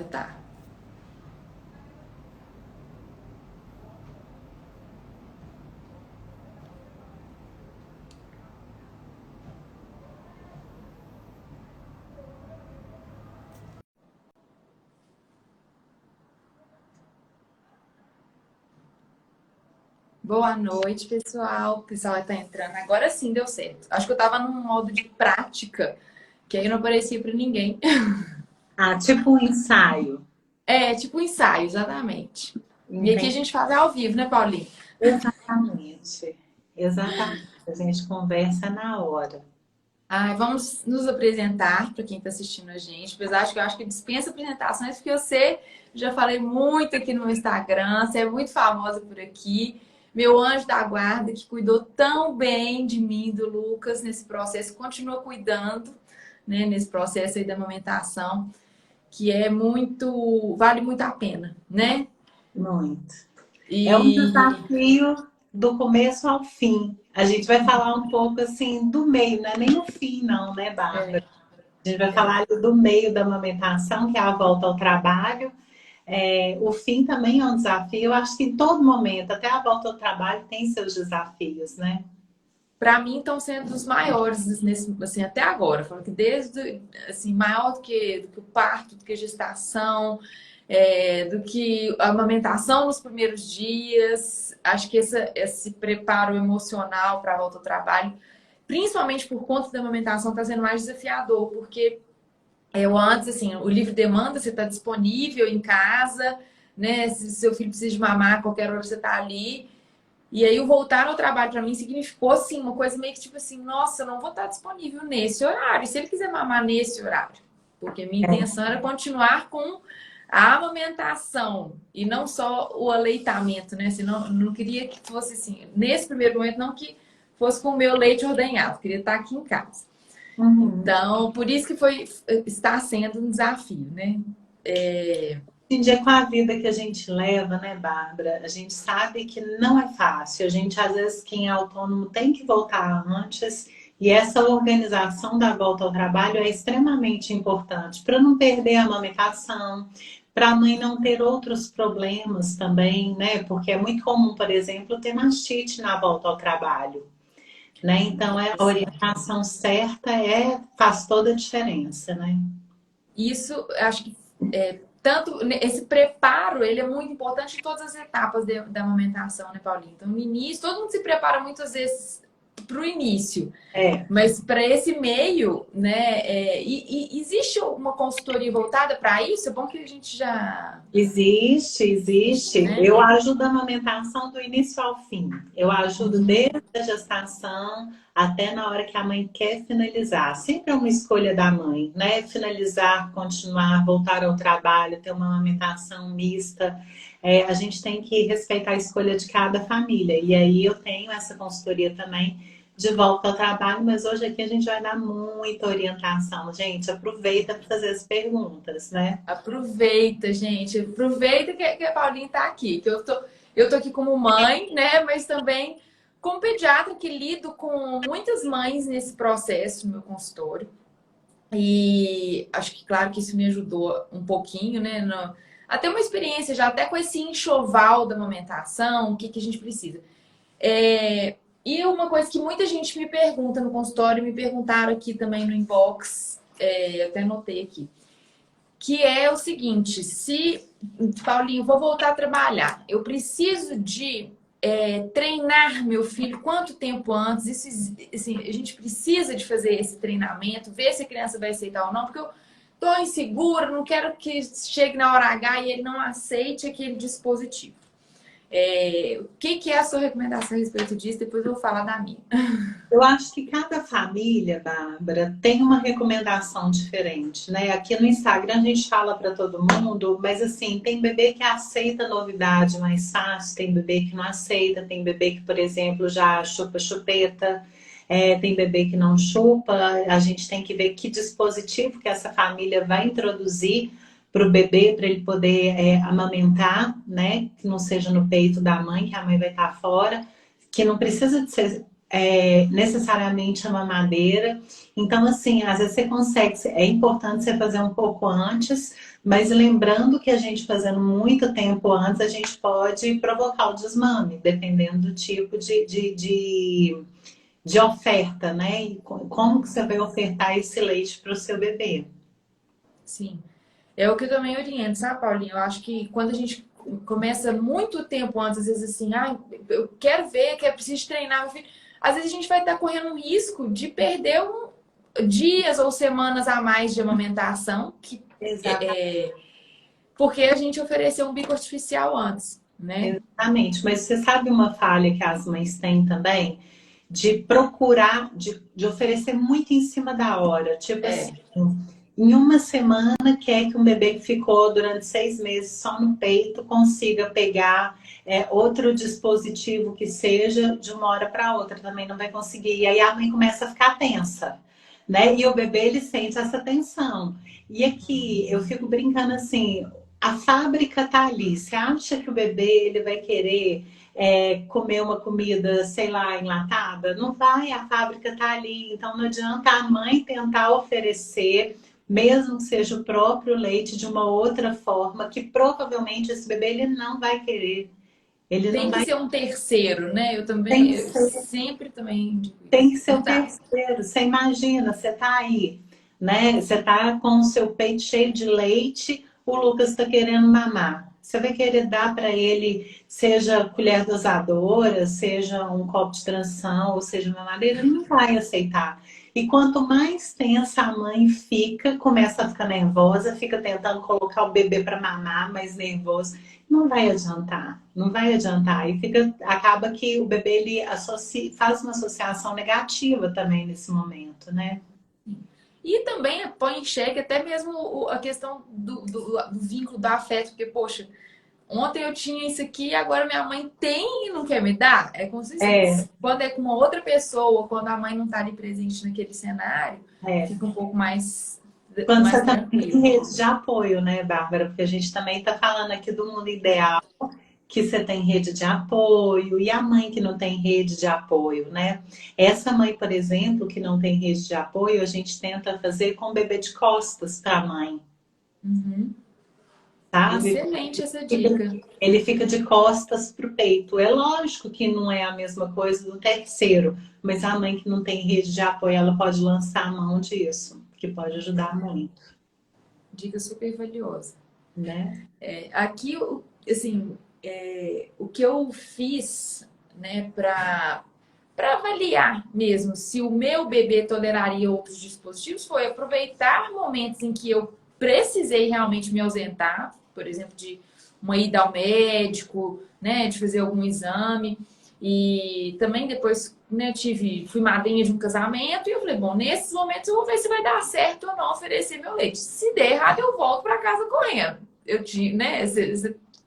Tá. Boa noite, pessoal. O pessoal está entrando. Agora sim deu certo. Acho que eu estava num modo de prática, que aí não aparecia para ninguém. Ah, tipo um ensaio. É, tipo um ensaio, exatamente. E aqui a Entendi. gente faz ao vivo, né, Paulinho? Exatamente. Exatamente. A gente conversa na hora. Ai, vamos nos apresentar para quem está assistindo a gente. Apesar de que eu acho que dispensa apresentações, porque você já falei muito aqui no meu Instagram, você é muito famosa por aqui. Meu anjo da guarda, que cuidou tão bem de mim, do Lucas, nesse processo, continua cuidando, né, nesse processo aí da amamentação, que é muito, vale muito a pena, né? Muito. É um E desafio do começo ao fim. A gente vai falar um pouco assim do meio, não é nem o fim, não, né, Bárbara? é, A gente vai é, falar ali do meio da amamentação, que é a volta ao trabalho. O fim também é um desafio. Eu acho que em todo momento, até a volta ao trabalho, tem seus desafios, né? para mim estão sendo os maiores nesse, assim, até agora. Falando que desde assim, maior do que o parto, do que a gestação, do que a amamentação nos primeiros dias. Acho que esse preparo emocional para a volta ao trabalho, principalmente por conta da amamentação, está sendo mais desafiador, porque eu antes, assim, o livre demanda, você está disponível em casa, né? Se seu filho precisa de mamar, a qualquer hora você está ali. E aí, o voltar ao trabalho para mim significou, assim, uma coisa meio que tipo assim: nossa, eu não vou estar disponível nesse horário. E se ele quiser mamar nesse horário? Porque minha intenção era continuar com a amamentação e não só o aleitamento, né? Assim, não queria que fosse assim, nesse primeiro momento, não que fosse com o meu leite ordenhado, queria estar aqui em casa. Uhum. Então, por isso que está sendo um desafio, né? Hoje em dia, com a vida que a gente leva, né, Bárbara? A gente sabe que não é fácil. A gente, às vezes, quem é autônomo tem que voltar antes. E essa organização da volta ao trabalho é extremamente importante para não perder a amamentação, para a mãe não ter outros problemas também, né? Porque é muito comum, por exemplo, ter mastite na volta ao trabalho, né? Então, a orientação certa faz toda a diferença, né? Isso, acho que tanto esse preparo, ele é muito importante em todas as etapas da amamentação, né, Paulinho? Então, no início, todo mundo se prepara muitas vezes para o início, É. mas para esse meio, né? E existe uma consultoria voltada para isso? É bom que a gente já, Existe, existe. né? Eu ajudo a amamentação do início ao fim. Eu ajudo desde a gestação até na hora que a mãe quer finalizar. Sempre é uma escolha da mãe, né? Finalizar, continuar, voltar ao trabalho, ter uma amamentação mista. A gente tem que respeitar a escolha de cada família. E aí eu tenho essa consultoria também de volta ao trabalho, mas hoje aqui a gente vai dar muita orientação. Gente, aproveita para fazer as perguntas, né? Aproveita, gente. Aproveita que a Paulinha está aqui. Que eu tô aqui como mãe, né? Mas também como pediatra que lido com muitas mães nesse processo no meu consultório. E acho que, claro, que isso me ajudou um pouquinho, né? A ter uma experiência já até com esse enxoval da amamentação, o que a gente precisa. E uma coisa que muita gente me pergunta no consultório, me perguntaram aqui também no inbox, eu até anotei aqui, que é o seguinte: se, Paulinho, vou voltar a trabalhar, eu preciso de treinar meu filho quanto tempo antes? Isso, assim, a gente precisa de fazer esse treinamento, ver se a criança vai aceitar ou não, porque eu tô insegura, não quero que chegue na hora H e ele não aceite aquele dispositivo. O que é a sua recomendação a respeito disso? Depois eu vou falar da minha. Eu acho que cada família, Bárbara, tem uma recomendação diferente, né? Aqui no Instagram a gente fala para todo mundo, mas assim, tem bebê que aceita novidade mais fácil, tem bebê que não aceita, tem bebê que, por exemplo, já chupa chupeta, tem bebê que não chupa. A gente tem que ver que dispositivo que essa família vai introduzir para o bebê, para ele poder amamentar, né? Que não seja no peito da mãe, que a mãe vai estar fora, que não precisa de ser necessariamente a mamadeira. Então, assim, às vezes você consegue, é importante você fazer um pouco antes, mas lembrando que a gente fazendo muito tempo antes, a gente pode provocar o desmame, dependendo do tipo de oferta, né? E como que você vai ofertar esse leite para o seu bebê. Sim. É o que eu também oriento, sabe, Paulinho? Eu acho que quando a gente começa muito tempo antes, às vezes assim, ah, eu quero ver, que é preciso treinar meu filho. Às vezes a gente vai estar correndo um risco de perder dias ou semanas a mais de amamentação, porque a gente ofereceu um bico artificial antes, né? Exatamente, mas você sabe uma falha que as mães têm também? De procurar, de oferecer muito em cima da hora. Tipo assim, É, em uma semana quer que um bebê que ficou durante 6 meses só no peito consiga pegar outro dispositivo que seja de uma hora para outra, também não vai conseguir. E aí a mãe começa a ficar tensa, né? E o bebê ele sente essa tensão. E aqui eu fico brincando assim, a fábrica tá ali. Você acha que o bebê ele vai querer comer uma comida, sei lá, enlatada? Não vai, a fábrica tá ali. Então não adianta a mãe tentar oferecer, mesmo que seja o próprio leite de uma outra forma, que provavelmente esse bebê ele não vai querer. Ele não tem que vai. ser um terceiro, né? Eu Tem também, que eu ser, sempre também digo tem isso. que ser o Verdade. terceiro. Você imagina, você tá aí, né? Você tá com o seu peito cheio de leite, o Lucas está querendo mamar. Você vai querer dar para ele, seja colher dosadora, seja um copo de transição, ou seja, mamadeira, ele não vai aceitar. E quanto mais tensa a mãe fica, começa a ficar nervosa, fica tentando colocar o bebê para mamar, mais nervoso, não vai adiantar, não vai adiantar. E acaba que o bebê ele faz uma associação negativa também nesse momento, né? E também põe em xeque até mesmo a questão do vínculo, do afeto, porque, poxa, ontem eu tinha isso aqui, agora minha mãe tem e não quer me dar. É como se É, quando é com uma outra pessoa, quando a mãe não está ali presente naquele cenário, é. fica um pouco Quando mais você também tem tranquilo. rede de apoio, né, Bárbara? Porque a gente também está falando aqui do mundo ideal, que você tem rede de apoio, e a mãe que não tem rede de apoio, né? Essa mãe, por exemplo, que não tem rede de apoio, a gente tenta fazer com o bebê de costas para a mãe, Uhum. sabe? Excelente essa dica. Ele fica de costas para o peito. É lógico que não é a mesma coisa do terceiro, mas a mãe que não tem rede de apoio, ela pode lançar a mão disso, que pode ajudar muito, Dica super valiosa. né? Aqui, assim, o que eu fiz, né, para avaliar mesmo se o meu bebê toleraria outros dispositivos foi aproveitar momentos em que eu precisei realmente me ausentar, por exemplo, de uma ida ao médico, né, de fazer algum exame. E também depois, né, fui madrinha de um casamento e eu falei, bom, nesses momentos eu vou ver se vai dar certo ou não oferecer meu leite. Se der errado, eu volto para casa correndo. Eu tinha, né,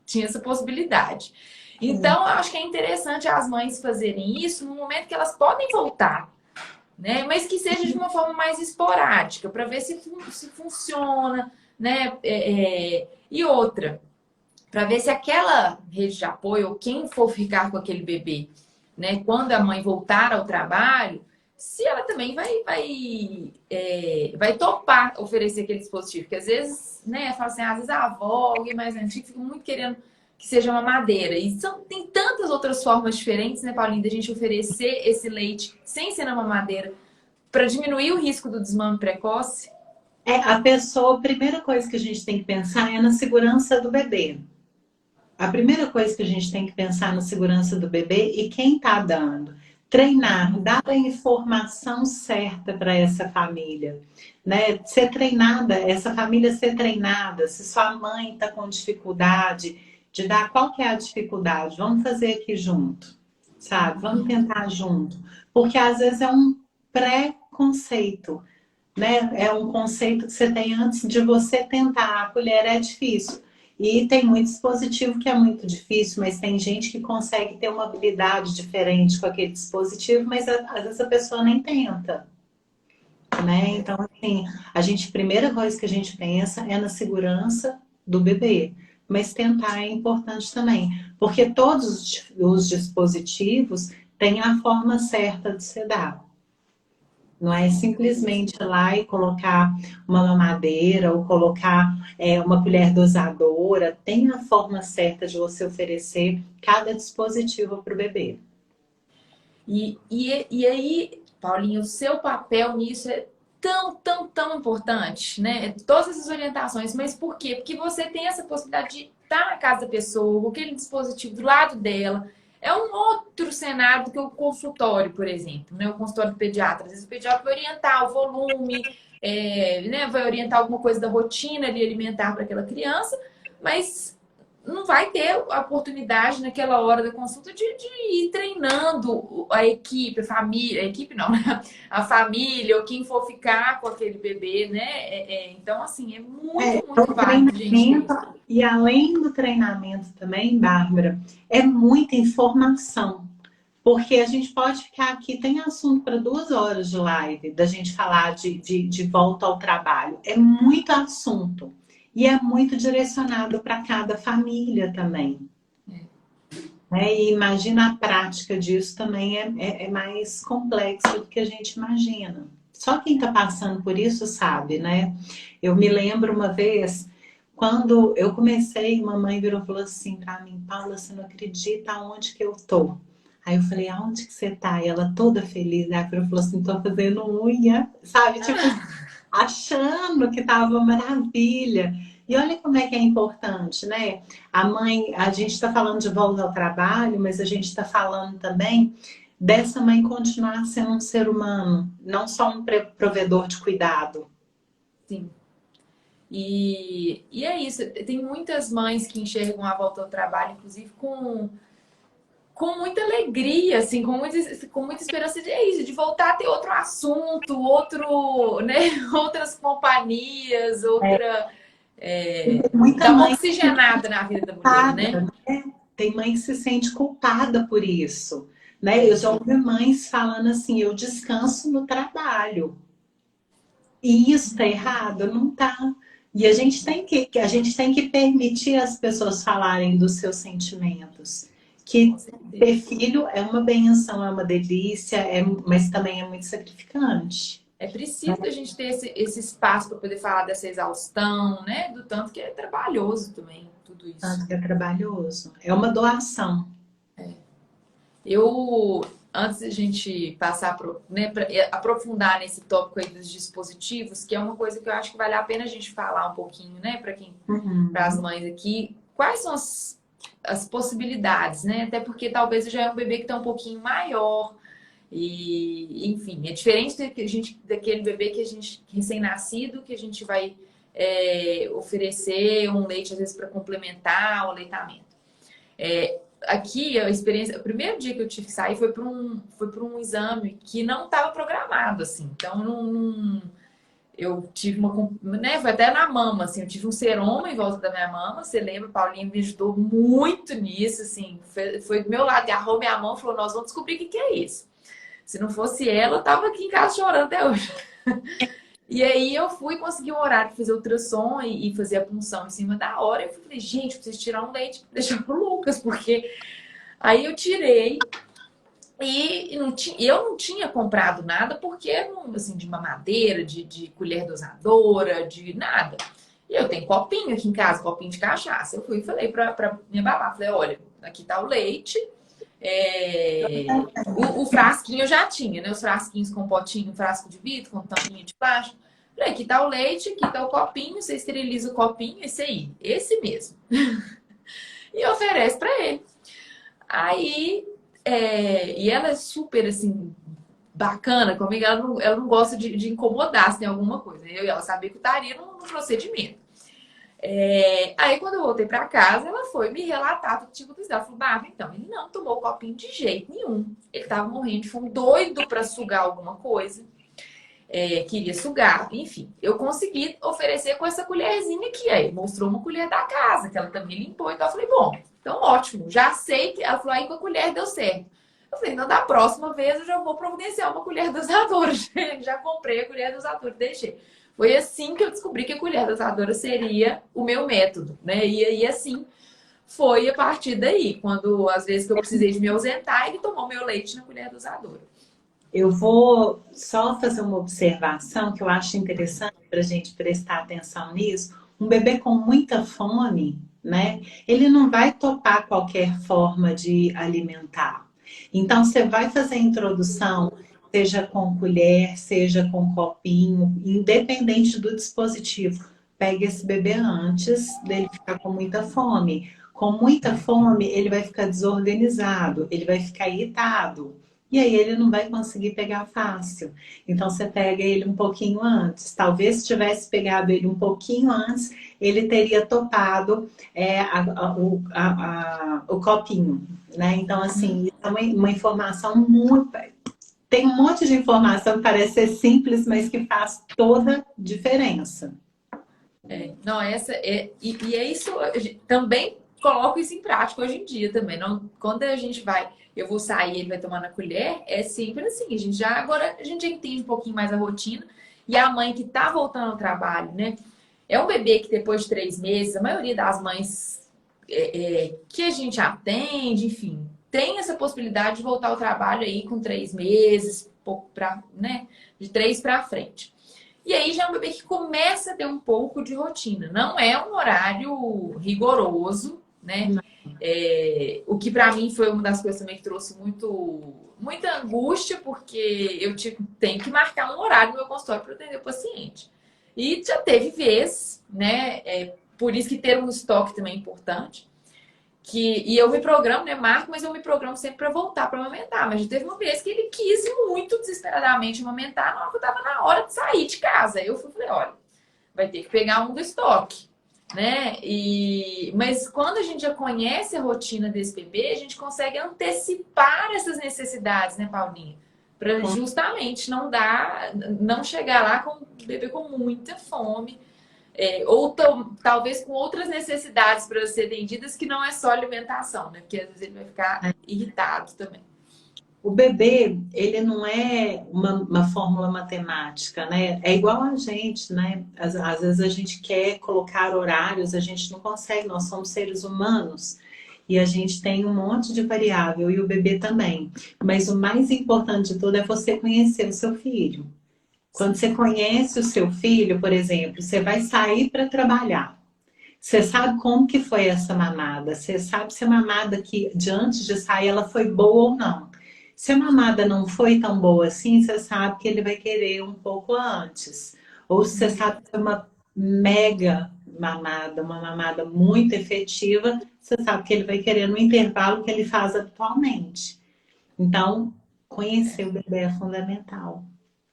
tinha essa possibilidade. Então, eu acho que é interessante as mães fazerem isso no momento que elas podem voltar, né? Mas que seja de uma forma mais esporádica, para ver se funciona, né? E outra, para ver se aquela rede de apoio, ou quem for ficar com aquele bebê, né, quando a mãe voltar ao trabalho, se ela também vai topar oferecer aquele dispositivo. Porque às vezes, né, fala assim, às vezes a avó, alguém mais antigo, fica muito querendo que seja uma madeira. E tem tantas outras formas diferentes, né, Paulinho, da gente oferecer esse leite sem ser na mamadeira, para diminuir o risco do desmame precoce. A pessoa, a primeira coisa que a gente tem que pensar é na segurança do bebê. A primeira coisa que a gente tem que pensar na segurança do bebê e quem está dando. Treinar, dar a informação certa para essa família, né? Ser treinada, essa família ser treinada. Se sua mãe está com dificuldade de dar, qual que é a dificuldade? Vamos fazer aqui junto, sabe? Vamos tentar junto, porque às vezes é um pré-conceito, né? É um conceito que você tem antes de você tentar. A colher é difícil. E tem muito dispositivo que é muito difícil, mas tem gente que consegue ter uma habilidade diferente com aquele dispositivo, mas às vezes a pessoa nem tenta, né? Então, assim, primeira coisa que a gente pensa é na segurança do bebê, mas tentar é importante também, porque todos os dispositivos tem a forma certa de se dar. Não é simplesmente ir lá e colocar uma mamadeira ou colocar uma colher dosadora. Tem a forma certa de você oferecer cada dispositivo para o bebê. E aí, Paulinho, o seu papel nisso é tão, tão, tão importante, né? Todas essas orientações, mas por quê? Porque você tem essa possibilidade de estar na casa da pessoa, com aquele dispositivo do lado dela. É um outro cenário do que o consultório, por exemplo, né? O consultório do pediatra. Às vezes o pediatra vai orientar o volume, né? Vai orientar alguma coisa da rotina ali alimentar para aquela criança, mas não vai ter a oportunidade naquela hora da consulta de ir treinando a equipe, a família, a equipe não, né? A família ou quem for ficar com aquele bebê, né? Então, assim, é muito, muito O válido, gente. treinamento, e além do treinamento também, Bárbara, é muita informação. Porque a gente pode ficar aqui, tem assunto para 2 horas de live, da gente falar de volta ao trabalho. É muito assunto. E é muito direcionado para cada família também. E imagina a prática disso também é mais complexo do que a gente imagina. Só quem está passando por isso sabe, né? Eu me lembro uma vez, quando eu comecei, mamãe virou e falou assim para mim: Paula, você não acredita aonde que eu tô? Aí eu falei: aonde que você tá? E ela toda feliz, né? Ela falou assim: tô fazendo unha, sabe? Tipo, achando que tava maravilha. E olha como é que é importante, né? A mãe, a gente está falando de volta ao trabalho, mas a gente está falando também dessa mãe continuar sendo um ser humano, não só um provedor de cuidado. Sim. E é isso. Tem muitas mães que enxergam a volta ao trabalho, inclusive com muita alegria, assim, com muita esperança de é isso, de voltar a ter outro assunto, outro, né, outras companhias, outra. Muita Dar uma mãe oxigenada na vida da mulher, culpada, né? né? Tem mãe que se sente culpada por isso, né? Eu já ouvi mães falando assim: eu descanso no trabalho. E isso está errado? Não está. E a gente tem que permitir as pessoas falarem dos seus sentimentos. Que Com certeza. ter filho é uma benção, é uma delícia, mas também é muito sacrificante. É preciso que a gente ter esse espaço para poder falar dessa exaustão, né? Do tanto que é trabalhoso também, tudo isso. Tanto que é trabalhoso. É uma doação. Antes de a gente passar né, para aprofundar nesse tópico aí dos dispositivos, que é uma coisa que eu acho que vale a pena a gente falar um pouquinho, né, para as mães aqui, quais são as possibilidades, né? Até porque talvez já é um bebê que está um pouquinho maior. E, enfim, é diferente daquele bebê que a gente, recém-nascido, que a gente vai oferecer um leite, às vezes, para complementar o aleitamento. Aqui, a experiência, o primeiro dia que eu tive que sair foi para um exame que não estava programado, assim. Então, eu tive né, foi até na mama, assim, eu tive um seroma em volta da minha mama. Você lembra, Paulinha me ajudou muito nisso, assim, foi do meu lado, agarrou minha mão e falou: nós vamos descobrir o que é isso. Se não fosse ela, eu tava aqui em casa chorando até hoje. E aí eu fui conseguir um horário para fazer ultrassom e fazer a punção em cima da hora. Eu falei: gente, preciso tirar um leite para deixar pro Lucas, porque aí eu tirei e eu não tinha comprado nada, porque não, assim, de mamadeira, de colher dosadora, de nada. E eu tenho copinho aqui em casa, copinho de cachaça. Eu fui e falei pra minha babá, falei: olha, aqui tá o leite. O frasquinho eu já tinha, né? Os frasquinhos com potinho, frasco de vidro, com tampinha de plástico. Falei: aqui tá o leite, aqui tá o copinho, você esteriliza o copinho, esse aí, esse mesmo. E oferece pra ele. Aí, e ela é super, assim, bacana comigo, ela não gosta de incomodar se tem alguma coisa. Eu e ela sabia que eu estaria no procedimento. Aí, quando eu voltei pra casa, ela foi me relatar tudo tipo do Ela falou: Bárbara, então, ele não tomou o copinho de jeito nenhum. Ele tava morrendo de fome, doido pra sugar alguma coisa. Queria sugar, enfim. Eu consegui oferecer com essa colherzinha aqui. Aí mostrou uma colher da casa, que ela também limpou. Então eu falei: bom, então ótimo, já sei que. Ela falou: aí com a colher deu certo. Eu falei: então da próxima vez eu já vou providenciar uma colher dosadora. Já comprei a colher dosadora e deixei. Foi assim que eu descobri que a colher dosadora seria o meu método, né? E aí assim foi a partir daí, quando às vezes que eu precisei de me ausentar, ele tomou meu leite na colher dosadora. Eu vou só fazer uma observação que eu acho interessante para a gente prestar atenção nisso. Um bebê com muita fome, né? Ele não vai topar qualquer forma de alimentar. Então, você vai fazer a introdução, seja com colher, seja com copinho, independente do dispositivo. Pegue esse bebê antes dele ficar com muita fome. Com muita fome, ele vai ficar desorganizado, ele vai ficar irritado. E aí ele não vai conseguir pegar fácil. Então você pega ele um pouquinho antes. Talvez se tivesse pegado ele um pouquinho antes, ele teria topado o copinho, né? Então, assim, é uma informação muito. Tem um monte de informação que parece ser simples, mas que faz toda diferença. Não, essa é. E é isso, eu também coloco isso em prática hoje em dia também. Não, quando a gente vai. Eu vou sair, ele vai tomar na colher, é sempre assim. Agora a gente já entende um pouquinho mais a rotina. E a mãe que tá voltando ao trabalho, né? É um bebê que depois de 3 meses, a maioria das mães que a gente atende, enfim, tem essa possibilidade de voltar ao trabalho aí com 3 meses, pouco para, né? De 3 para frente. E aí já é um bebê que começa a ter um pouco de rotina. Não é um horário rigoroso, né? O que para mim foi uma das coisas também que trouxe muita angústia, porque eu tenho que marcar um horário no meu consultório para atender o paciente. E já teve vez, né? Por isso que ter um estoque também é importante. E eu me programo, né, Marco? Mas eu me programo sempre para voltar para amamentar. Mas já teve uma vez que ele quis muito desesperadamente amamentar, na hora que eu estava na hora de sair de casa. Aí eu falei, olha, vai ter que pegar um do estoque, né? Mas quando a gente já conhece a rotina desse bebê, a gente consegue antecipar essas necessidades, né, Paulinha? Para justamente não chegar lá com o bebê com muita fome. Ou talvez com outras necessidades para ser atendidas que não é só alimentação, né? Porque às vezes ele vai ficar irritado também. O bebê, ele não é uma fórmula matemática, né? É igual a gente, né? Às vezes a gente quer colocar horários, a gente não consegue, nós somos seres humanos e a gente tem um monte de variável e o bebê também. Mas o mais importante de tudo é você conhecer o seu filho. Quando você conhece o seu filho, por exemplo, você vai sair para trabalhar. Você sabe como que foi essa mamada. Você sabe se a mamada que, de antes de sair, ela foi boa ou não. Se a mamada não foi tão boa assim, você sabe que ele vai querer um pouco antes. Ou se você sabe que foi uma mega mamada, uma mamada muito efetiva, você sabe que ele vai querer no intervalo que ele faz habitualmente. Então, conhecer o bebê é fundamental.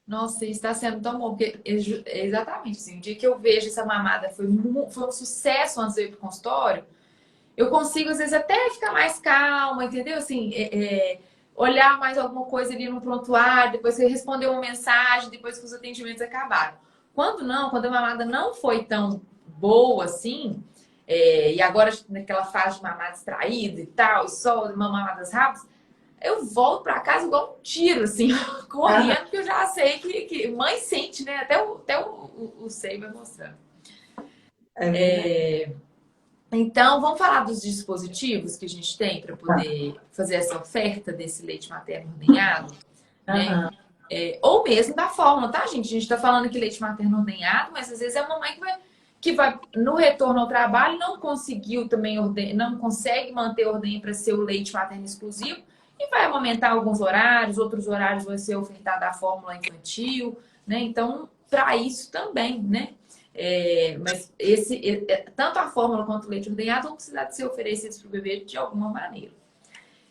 Nossa, isso está sendo tão bom, porque exatamente assim, o dia que eu vejo essa mamada foi um sucesso antes de eu ir pro consultório, eu consigo, às vezes, até ficar mais calma, entendeu? Assim, olhar mais alguma coisa ali no prontuário, depois você responder uma mensagem, depois que os atendimentos acabaram. Quando a mamada não foi tão boa assim, e agora naquela fase de mamada distraída e tal, e só mamadas rápidas, eu volto pra casa igual um tiro, assim, correndo, porque eu já sei que mãe sente, né? Até o seio vai mostrando. Então, vamos falar dos dispositivos que a gente tem para poder fazer essa oferta desse leite materno ordenhado, né? Ou mesmo da fórmula, tá, gente? A gente está falando que leite materno ordenhado, mas às vezes é uma mãe que vai no retorno ao trabalho, não conseguiu também não consegue manter a ordenha para ser o leite materno exclusivo e vai aumentar alguns horários, outros horários vai ser ofertada a fórmula infantil, né? Então, para isso também, né? Mas tanto a fórmula quanto o leite ordenhado vão precisar de ser oferecidos para o bebê de alguma maneira.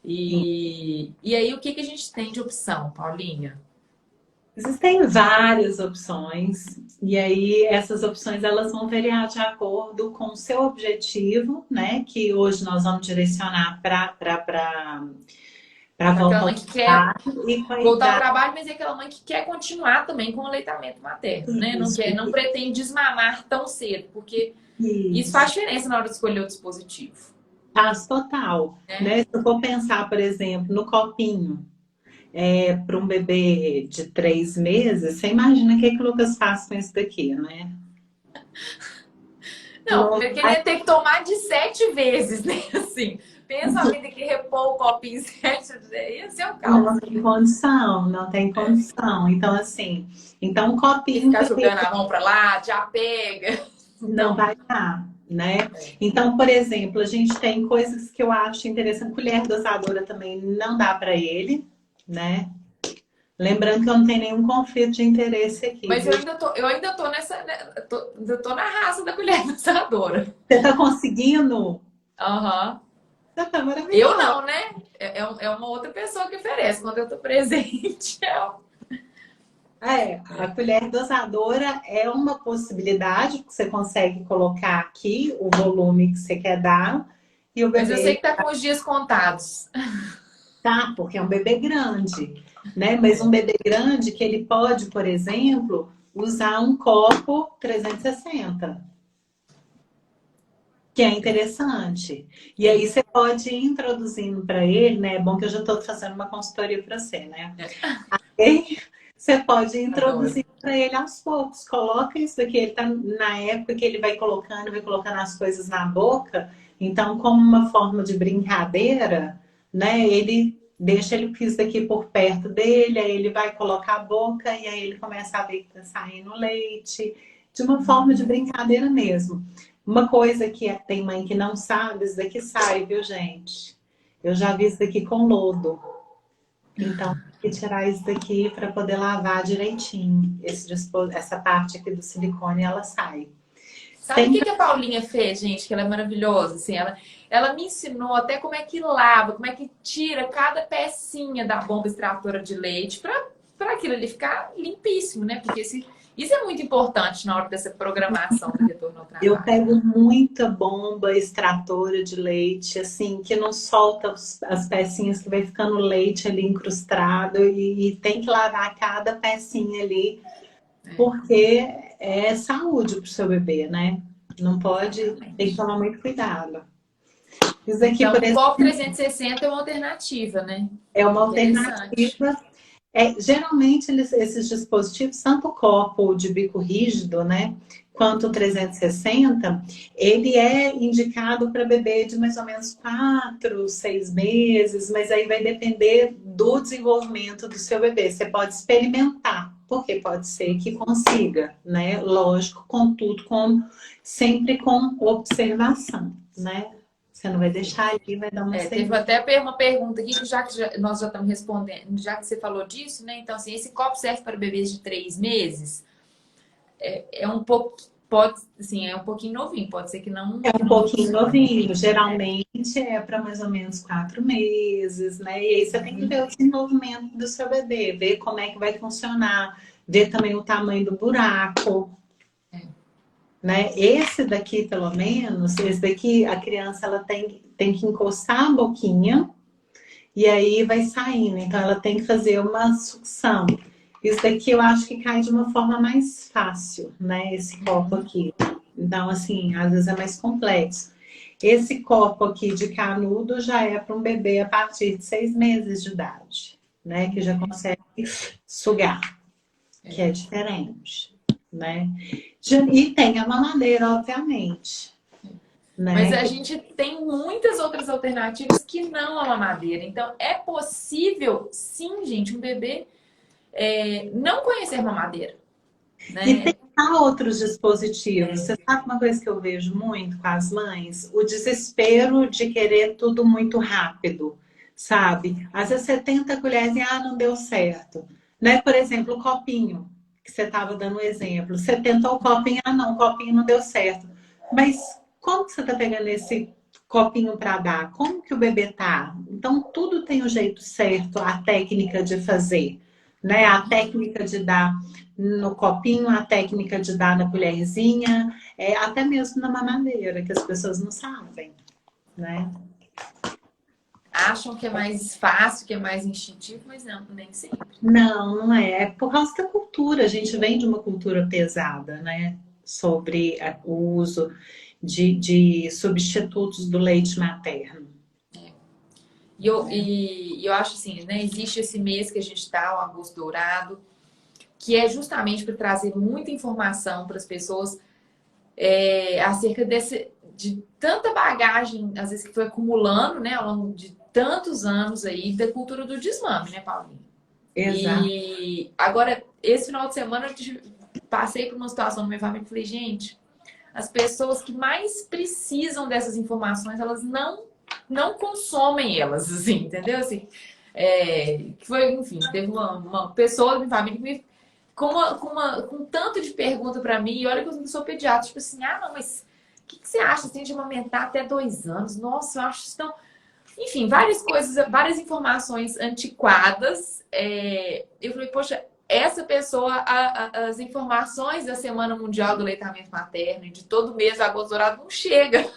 E aí, o que a gente tem de opção, Paulinha? Existem várias opções, e aí essas opções elas vão variar de acordo com o seu objetivo, né? Que hoje nós vamos direcionar para voltar aquela mãe que quer e voltar ao trabalho, mas é aquela mãe que quer continuar também com o aleitamento materno, né? Não pretende desmamar tão cedo, porque isso faz diferença na hora de escolher o dispositivo. Faz total, né? Se eu for pensar, por exemplo, no copinho, para um bebê de 3 meses, você imagina o que o Lucas faz com isso daqui, né? Não, eu queria ter que tomar de 7 vezes, né? Assim, pensa a vida que repor o copinho 7 vezes, ia ser o caos. Não tem condição, não tem condição. Então, assim, então um E copinho ficar que jogando a mão pra lá, já pega. não Então, vai dar, né? Então, por exemplo, a gente tem coisas que eu acho interessante. Colher dosadora também não dá para ele, né? Lembrando que eu não tenho nenhum conflito de interesse aqui, mas viu? eu ainda tô nessa, né, ainda tô na raça da colher maçadora. Você tá conseguindo? Aham. Você tá Eu maravilhoso. não, né? É uma outra pessoa que oferece quando eu tô presente. A colher dosadora é uma possibilidade, porque você consegue colocar aqui o volume que você quer dar e o Mas eu sei bebê que tá com os dias contados. tá, porque é um bebê grande, né? Mas um bebê grande que ele pode, por exemplo, usar um copo 360, que é interessante. E aí você pode ir introduzindo para ele, né? É bom que eu já estou fazendo uma consultoria para você, né? E você pode ir Adoro. introduzir para ele aos poucos. Coloca isso aqui, ele está na época que ele vai colocando as coisas na boca. Então, como uma forma de brincadeira, né? Ele deixa ele isso aqui por perto dele, aí ele vai colocar a boca e aí ele começa a ver que está saindo leite, de uma forma de brincadeira mesmo. Uma coisa que tem mãe que não sabe, isso daqui sai, viu, gente? Eu já vi isso daqui com lodo. Então, tem que tirar isso daqui para poder lavar direitinho. Essa parte aqui do silicone, ela sai. Sabe o Tem que que a Paulinha fez, gente? Que ela é maravilhosa, assim, ela me ensinou até como é que lava, como é que tira cada pecinha da bomba extratora de leite para aquilo ali ficar limpíssimo, né? Porque isso é muito importante na hora dessa programação do retorno ao Eu trabalho. pego muita bomba extratora de leite, assim, que não solta as pecinhas, que vai ficando leite ali incrustado e tem que lavar cada pecinha ali, porque é saúde para o seu bebê, né? Não pode, tem que Exatamente. tomar muito cuidado. Isso aqui, Então, por o exemplo, copo 360 é uma alternativa, né? é uma Interessante. alternativa. Geralmente, esses dispositivos, tanto o copo de bico rígido, né, quanto o 360, ele é indicado para bebê de mais ou menos 4, 6 meses, mas aí vai depender do desenvolvimento do seu bebê. Você pode experimentar, porque pode ser que consiga, né? Lógico, contudo, sempre com observação, né? Você não vai deixar ali, vai dar uma Teve até uma pergunta aqui que nós já estamos respondendo, já que você falou disso, né? Então, assim, esse copo serve para bebês de 3 meses? É um pouco, pode, assim, é um pouquinho novinho, pode ser É que um não pouquinho funcione. novinho, geralmente é para mais ou menos 4 meses, né? E aí você tem que ver o desenvolvimento do seu bebê, ver como é que vai funcionar, ver também o tamanho do buraco, né? Esse daqui, pelo menos, esse daqui, a criança ela tem que encostar a boquinha e aí vai saindo. Então ela tem que fazer uma sucção. Isso daqui eu acho que cai de uma forma mais fácil, né? Esse copo aqui. Então, assim, às vezes é mais complexo. Esse copo aqui de canudo já é para um bebê a partir de 6 meses de idade, né? Que já consegue sugar, que é diferente, né? E tem a mamadeira, obviamente, Mas né? a gente tem muitas outras alternativas que não a mamadeira. Então, é possível, sim, gente, um bebê não conhecer mamadeira, E né? tem outros dispositivos. Você sabe uma coisa que eu vejo muito com as mães? O desespero de querer tudo muito rápido, sabe? Às vezes você tenta colheres e não deu certo. Né? Por exemplo, o copinho, que você estava dando um exemplo. Você tentou o copinho, não, o copinho não deu certo. Mas como que você está pegando esse copinho para dar? Como que o bebê tá? Então, tudo tem o jeito certo, a técnica de fazer, né? A técnica de dar no copinho, a técnica de dar na colherzinha, até mesmo na mamadeira, que as pessoas não sabem, né? Acham que é mais fácil, que é mais instintivo, mas não, nem sempre. Não, não é. É por causa da cultura. A gente vem de uma cultura pesada, né? Sobre o uso de substitutos do leite materno. E eu acho assim, né? Existe esse mês que a gente está, o Agosto Dourado, que é justamente para trazer muita informação para as pessoas acerca de tanta bagagem, às vezes, que foi acumulando, né, ao longo de tantos anos aí, da cultura do desmame, né, Paulinha? Exato. E agora, esse final de semana, passei por uma situação na minha família e falei, gente, as pessoas que mais precisam dessas informações, elas não consomem elas, assim, entendeu? Assim, foi, enfim, teve uma pessoa da minha família que me com tanto de pergunta para mim, e olha que eu não sou pediatra, tipo assim, não, mas o que você acha assim, de amamentar até 2 anos? Nossa, eu acho isso tão. Enfim, várias coisas, várias informações antiquadas. Eu falei, poxa, essa pessoa, as informações da Semana Mundial do Aleitamento Materno e de todo mês do Agosto Dourado não chega.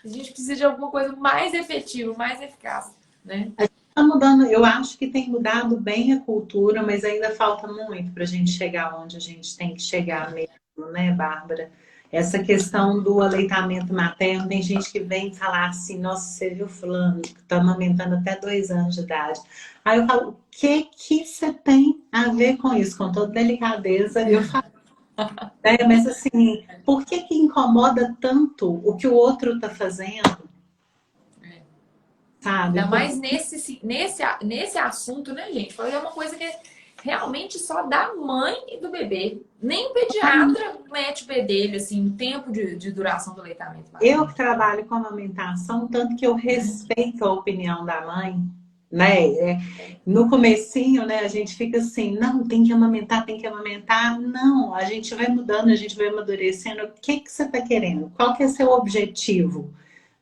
A gente precisa de alguma coisa mais efetiva, mais eficaz, né? Tá mudando, eu acho que tem mudado bem a cultura, mas ainda falta muito para a gente chegar onde a gente tem que chegar mesmo, né, Bárbara? Essa questão do aleitamento materno, tem gente que vem falar assim, nossa, você viu fulano que está amamentando até 2 anos de idade. Aí eu falo, o que você tem a ver com isso? Com toda delicadeza, eu falo, mas assim, por que incomoda tanto o que o outro está fazendo, sabe? Ainda mais nesse assunto, né, gente? Porque é uma coisa que é realmente só da mãe e do bebê. Nem o pediatra mete o bedelho, assim, o tempo de duração do aleitamento Eu materno. que trabalho com amamentação, tanto que eu respeito a opinião da mãe, né? No comecinho, né, a gente fica assim, não, tem que amamentar, tem que amamentar. Não, a gente vai mudando, a gente vai amadurecendo. O que que você está querendo? Qual que é seu objetivo?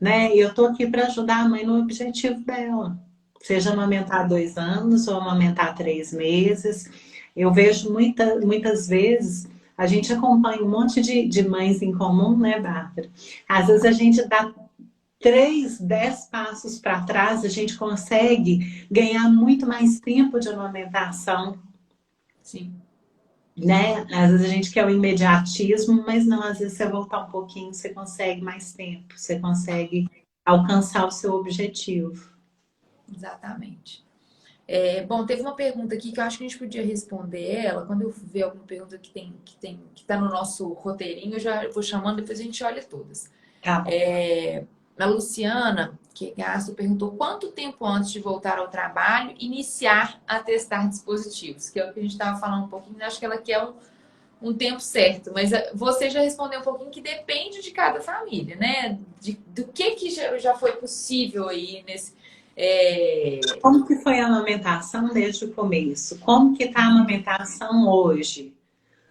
Né? E eu tô aqui para ajudar a mãe no objetivo dela. Seja amamentar 2 anos ou amamentar 3 meses. Eu vejo muitas vezes, a gente acompanha um monte de mães em comum, né, Bárbara? Às vezes a gente dá 3, 10 passos para trás, a gente consegue ganhar muito mais tempo de amamentação, Sim, né? Às vezes a gente quer o imediatismo, mas não, às vezes você voltar um pouquinho, você consegue mais tempo, você consegue alcançar o seu objetivo. exatamente. Bom, teve uma pergunta aqui que eu acho que a gente podia responder ela. Quando eu ver alguma pergunta que tá no nosso roteirinho, eu já vou chamando, depois a gente olha todas. Tá bom. A Luciana, que gasto, perguntou quanto tempo antes de voltar ao trabalho iniciar a testar dispositivos, que é o que a gente estava falando um pouquinho, acho que ela quer um tempo certo, mas você já respondeu um pouquinho que depende de cada família, né? Do que já foi possível aí nesse. Como que foi a amamentação desde o começo? Como que está a amamentação hoje?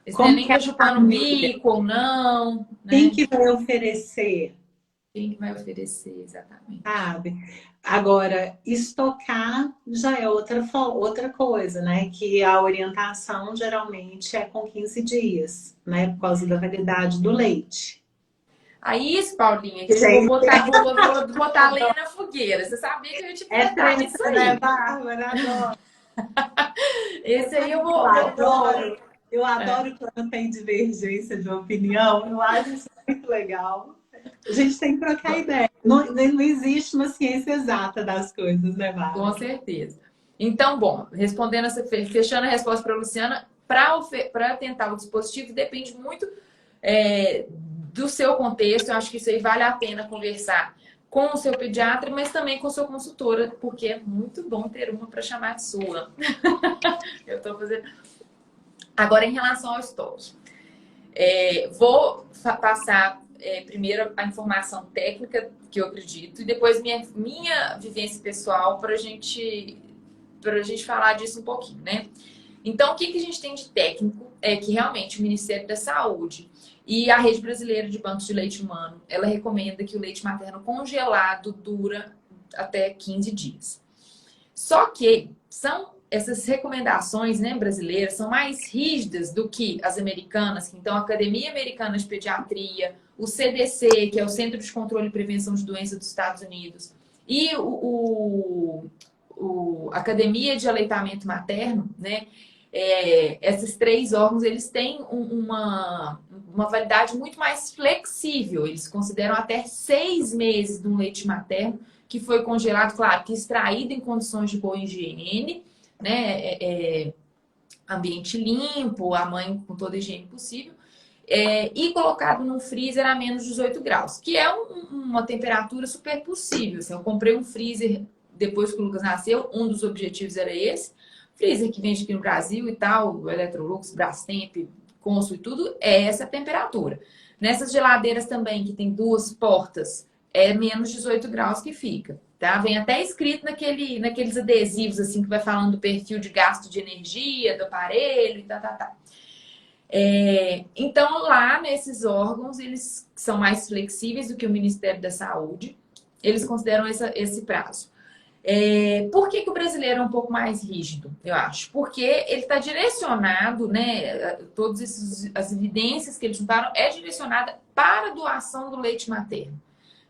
Esse Como neném que a tá chupando o família, bico ou não, quem né? que vai oferecer, Quem que vai oferecer exatamente? sabe? Agora, estocar já é outra coisa, né? Que a orientação geralmente é com 15 dias, né? Por causa da validade do leite. Aí, isso, Paulinha, que eu vou Gente, botar lenha na fogueira. Você sabia que eu ia te é perguntar disso treta, né, aí. Bárbara? Adoro. Esse aí eu Eu vou. adoro. Eu adoro quando tem divergência de opinião. Eu acho isso muito legal. A gente tem que trocar ideia. Não existe uma ciência exata das coisas, né, Com Bárbara? certeza. Então, bom, fechando a resposta para a Luciana, para tentar o dispositivo depende muito do seu contexto. Eu acho que isso aí vale a pena conversar com o seu pediatra, mas também com a sua consultora, porque é muito bom ter uma para chamar de sua. Eu estou fazendo. Agora, em relação ao estoque, vou passar primeiro a informação técnica que eu acredito e depois minha vivência pessoal para a gente falar disso um pouquinho, né? Então, o que a gente tem de técnico é que realmente o Ministério da Saúde e a Rede Brasileira de Bancos de Leite Humano, ela recomenda que o leite materno congelado dura até 15 dias. Só que essas recomendações, né, brasileiras são mais rígidas do que as americanas. Então, a Academia Americana de Pediatria, o CDC, que é o Centro de Controle e Prevenção de Doenças dos Estados Unidos, e a Academia de Aleitamento Materno, né? Esses três órgãos eles têm uma validade muito mais flexível. Eles consideram até 6 meses de um leite materno que foi congelado, claro, que extraído em condições de boa higiene, né? Ambiente limpo, a mãe com toda a higiene possível. e colocado no freezer a menos 18 graus, que é uma temperatura super possível. Assim, eu comprei um freezer depois que o Lucas nasceu, um dos objetivos era esse. Freezer que vende aqui no Brasil e tal, o Electrolux, Brastemp, Consul e tudo, é essa temperatura. Nessas geladeiras também, que tem 2 portas, é menos 18 graus que fica. Tá? Vem até escrito naqueles adesivos assim que vai falando do perfil de gasto de energia, do aparelho e tá. Então, lá nesses órgãos, eles são mais flexíveis do que o Ministério da Saúde. Eles consideram esse prazo. Por que o brasileiro é um pouco mais rígido, eu acho? Porque ele está direcionado, né? Todas as evidências que eles juntaram é direcionada para a doação do leite materno,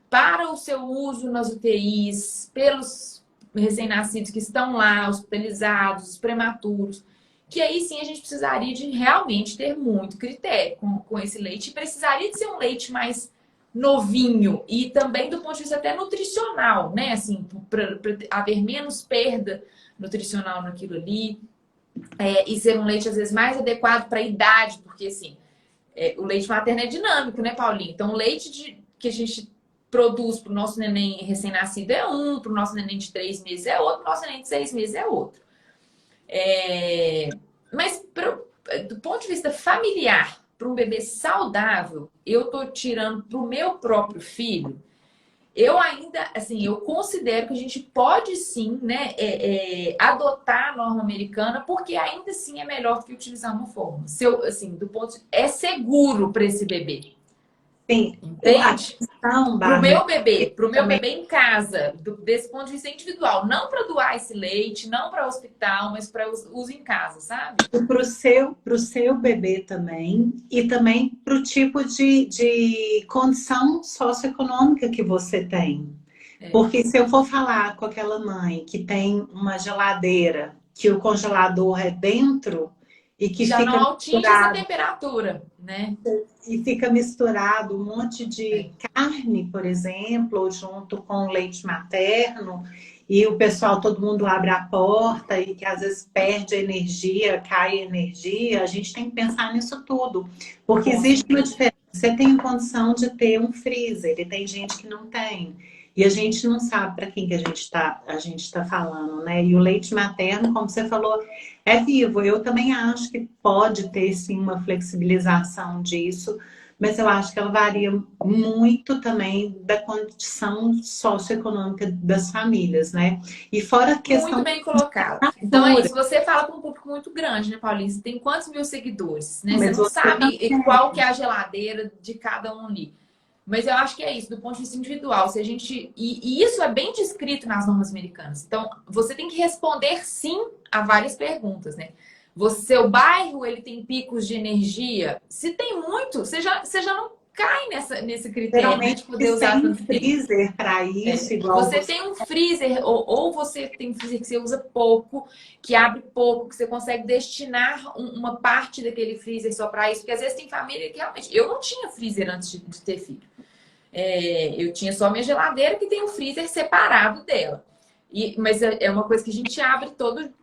para o seu uso nas UTIs, pelos recém-nascidos que estão lá, hospitalizados, os prematuros, que aí sim a gente precisaria de realmente ter muito critério com esse leite. E precisaria de ser um leite mais novinho e também do ponto de vista até nutricional, né? Assim, para haver menos perda nutricional naquilo ali. E ser um leite, às vezes, mais adequado para a idade, porque assim, o leite materno é dinâmico, né, Paulinho? Então, o leite que a gente produz para o nosso neném recém-nascido é um, para o nosso neném de 3 meses é outro, para o nosso neném de 6 meses é outro. Mas do ponto de vista familiar, para um bebê saudável, eu tô tirando para o meu próprio filho. Eu ainda, assim, eu considero que a gente pode sim, né, adotar a norma americana, porque ainda assim é melhor do que utilizar uma fórmula. Se eu, assim, é seguro para esse bebê. Sim, a Entende? questão, Pro Bárbara, meu bebê, pro meu também bebê em casa, desse ponto de vista individual, não para doar esse leite, não para hospital, mas para uso em casa, sabe? para o seu bebê também, e também para o tipo de condição socioeconômica que você tem. Porque se eu for falar com aquela mãe que tem uma geladeira, que o congelador é dentro e que Já fica não atinge essa misturado, temperatura, né? e fica misturado um monte É. de carne, por exemplo, junto com o leite materno, e o pessoal, todo mundo abre a porta e que às vezes perde a energia, cai a energia, a gente tem que pensar nisso tudo. Porque Com existe uma certeza. diferença. Você tem condição de ter um freezer, e tem gente que não tem. E a gente não sabe para quem que a gente tá falando, né? E o leite materno, como você falou, é vivo. Eu também acho que pode ter sim uma flexibilização disso, mas eu acho que ela varia muito também da condição socioeconômica das famílias, né? E fora a Muito questão bem colocado. da Então é cultura, isso. Você fala para um público muito grande, né, Paulinho? Você tem quantos mil seguidores, né? Você mas não você sabe também. qual que é a geladeira de cada um ali. Mas eu acho que é isso, do ponto de vista individual. Se a gente e isso é bem descrito nas normas americanas. Então, você tem que responder sim a várias perguntas, né? Seu bairro, ele tem picos de energia? Se tem muito, você já não cai nesse critério, né, Geralmente de poder eles usar têm um tanto tempo. freezer para isso, igual Você você. tem um freezer, ou você tem um freezer que você usa pouco, que abre pouco, que você consegue destinar uma parte daquele freezer só para isso. Porque às vezes tem família que realmente. Eu não tinha freezer antes de ter filho. Eu tinha só minha geladeira que tem um freezer separado dela. Mas é uma coisa que a gente abre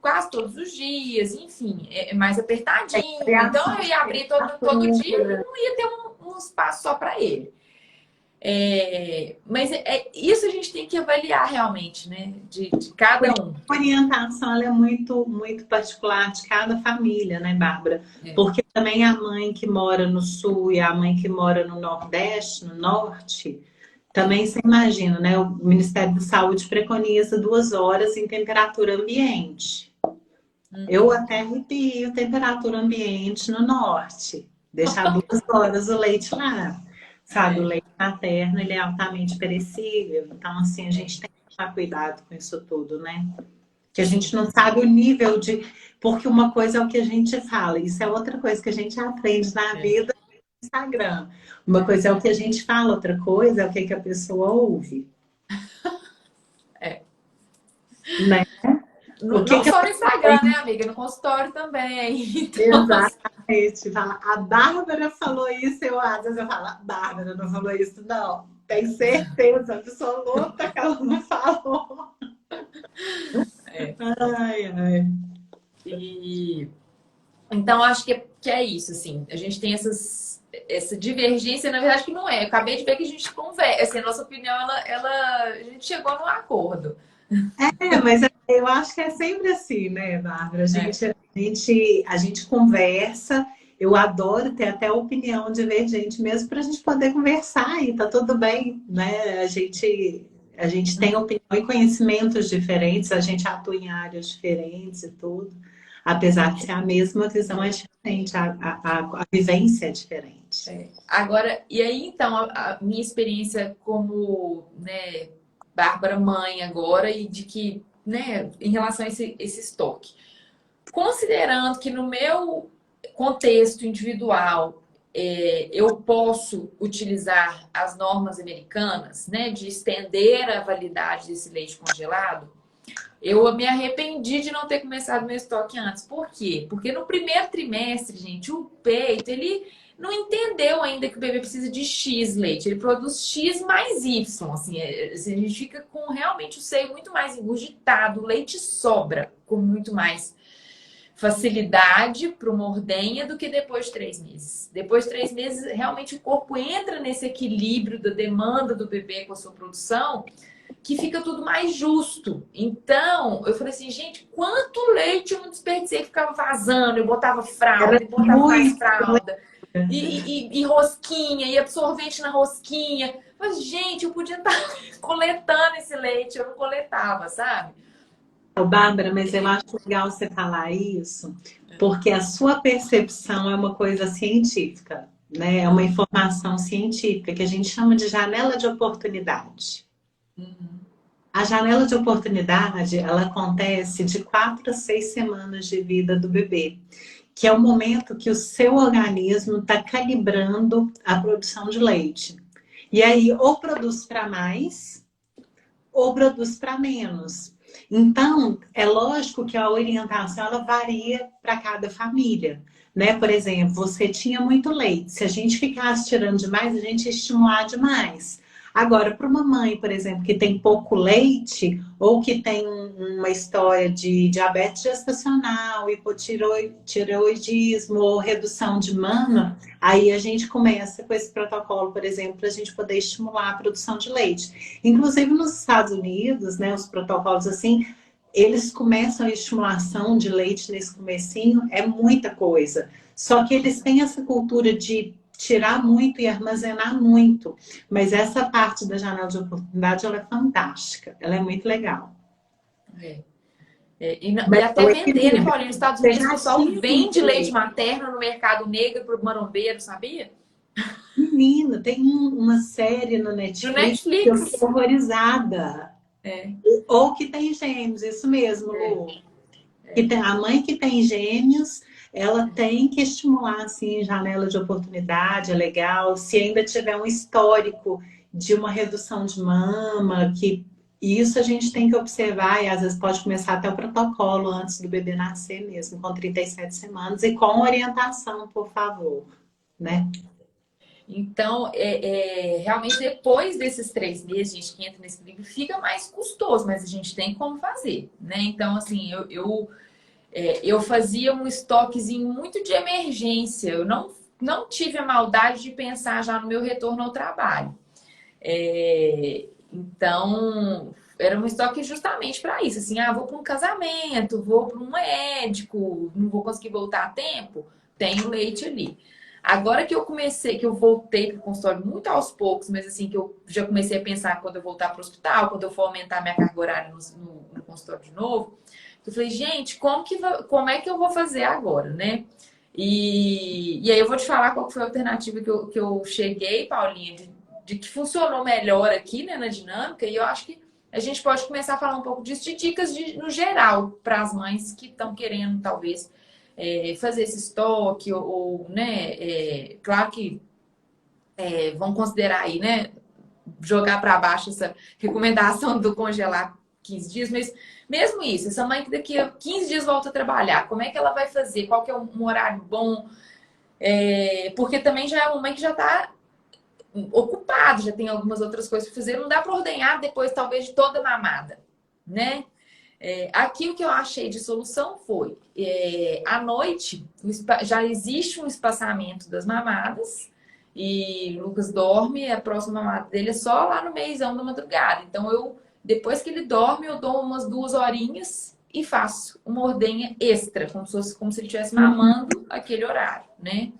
quase todos os dias, enfim, é mais apertadinho. Então eu ia abrir todo dia e não ia ter um espaço só para ele. Mas isso a gente tem que avaliar realmente, né? De cada um. A orientação ela é muito, muito particular de cada família, né, Bárbara? É. Porque também a mãe que mora no sul e a mãe que mora no nordeste, no norte, também você imagina, né? O Ministério da Saúde preconiza 2 horas em temperatura ambiente. Eu até arrepio temperatura ambiente no norte. Deixar 2 horas o leite lá. Sabe, o É. leite materno, ele é altamente perecível. Então, assim, a É. gente tem que tomar cuidado com isso tudo, né? Que a gente Sim. não sabe o nível de... Porque uma coisa é o que a gente fala. Isso é outra coisa que a gente aprende na É. vida no Instagram. Uma coisa é o que a gente fala, outra coisa é o que a pessoa ouve. É. Né? O que Não que a só no pessoa Instagram, né, amiga? No consultório também. Então, assim, exatamente. Fala, a Bárbara falou isso, às vezes eu falo, a Bárbara não falou isso, não. Tem certeza absoluta que ela não falou. é. Ai, ai. E Então, acho que é isso, assim. A gente tem essa divergência, na verdade, que não é. Eu acabei de ver que a gente conversa. Assim, a nossa opinião, a gente chegou num acordo. Mas eu acho que é sempre assim, né, Bárbara? É. A gente conversa. Eu adoro ter até opinião divergente mesmo para a gente poder conversar e tá tudo bem, né? A gente tem opinião e conhecimentos diferentes, a gente atua em áreas diferentes e tudo. Apesar de ser a mesma visão, é diferente, a vivência é diferente. Agora, e aí, então, a minha experiência como, né, Bárbara mãe agora e de que, né, em relação a esse estoque. Considerando que no meu contexto individual eu posso utilizar as normas americanas, né, de estender a validade desse leite congelado, eu me arrependi de não ter começado meu estoque antes. Por quê? Porque no primeiro trimestre, gente, o peito, ele não entendeu ainda que o bebê precisa de X leite. Ele produz X mais Y. Assim, assim, a gente fica com realmente o seio muito mais engurgitado, o leite sobra com muito mais facilidade para uma ordenha do que depois de 3 meses. Depois de 3 meses, realmente o corpo entra nesse equilíbrio da demanda do bebê com a sua produção, que fica tudo mais justo. Então, eu falei assim, gente, quanto leite eu não desperdicei que ficava vazando, eu botava Era fralda, e botava mais muito. fralda, e rosquinha, e absorvente na rosquinha. Mas, gente, eu podia estar coletando esse leite, eu não coletava, sabe? Ô, Bárbara, mas eu acho legal você falar isso, porque a sua percepção é uma coisa científica, né? É uma informação científica que a gente chama de janela de oportunidade. A janela de oportunidade, ela acontece de 4 a 6 semanas de vida do bebê, que é o momento que o seu organismo está calibrando a produção de leite. E aí, ou produz para mais, ou produz para menos. Então, é lógico que a orientação ela varia para cada família, né? Por exemplo, você tinha muito leite. Se a gente ficasse tirando demais, a gente ia estimular demais. Agora, para uma mãe, por exemplo, que tem pouco leite ou que tem uma história de diabetes gestacional, hipotireoidismo ou redução de mama, aí a gente começa com esse protocolo, por exemplo, para a gente poder estimular a produção de leite. Inclusive nos Estados Unidos, né, os protocolos assim, eles começam a estimulação de leite nesse comecinho, é muita coisa. Só que eles têm essa cultura de tirar muito e armazenar muito. Mas essa parte da janela de oportunidade, ela é fantástica. Ela é muito legal. É. E Mas até o vender, né, equilíbrio, Paulinho? Nos Estados você Unidos, o já pessoal tinha vende muito leite leite. materno no mercado negro para o marombeiro, sabia? Menina, tem uma série no No Netflix que eu Netflix. fiquei horrorizada. É, Ou que tem gêmeos, isso mesmo, é, Lu. A mãe que tem gêmeos, ela tem que estimular assim, janela de oportunidade, é legal. Se ainda tiver um histórico de uma redução de mama, que isso a gente tem que observar, e às vezes pode começar até o protocolo antes do bebê nascer mesmo, com 37 semanas, e com orientação, por favor, né? Então, realmente, depois desses 3 meses, a gente que entra nesse livro, fica mais custoso, mas a gente tem como fazer, né? Então, assim, eu fazia um estoquezinho muito de emergência. Eu não tive a maldade de pensar já no meu retorno ao trabalho. Então, era um estoque justamente para isso. Assim, vou para um casamento, vou para um médico, não vou conseguir voltar a tempo, tenho leite ali. Agora que eu comecei, que eu voltei para o consultório muito aos poucos, mas assim, que eu já comecei a pensar quando eu voltar para o hospital, quando eu for aumentar minha carga horária no consultório de novo, eu falei, gente, como é que eu vou fazer agora, né? E aí eu vou te falar qual foi a alternativa que eu cheguei, Paulinha, de que funcionou melhor aqui, né, na dinâmica, e eu acho que a gente pode começar a falar um pouco disso, de dicas no geral para as mães que estão querendo, talvez, fazer esse estoque, né, claro que vão considerar aí, né, jogar para baixo essa recomendação do congelar 15 dias, mas mesmo isso, essa mãe que daqui a 15 dias volta a trabalhar, como é que ela vai fazer? Qual que é um horário bom? Porque também já é uma mãe que já está ocupado, já tem algumas outras coisas para fazer, não dá para ordenhar depois, talvez, de toda a mamada, né? Aqui o que eu achei de solução foi, à noite, já existe um espaçamento das mamadas e o Lucas dorme, a próxima mamada dele é só lá no meizão da madrugada. Então, depois que ele dorme, eu dou umas 2 horinhas e faço uma ordenha extra, como se ele estivesse mamando aquele horário, né?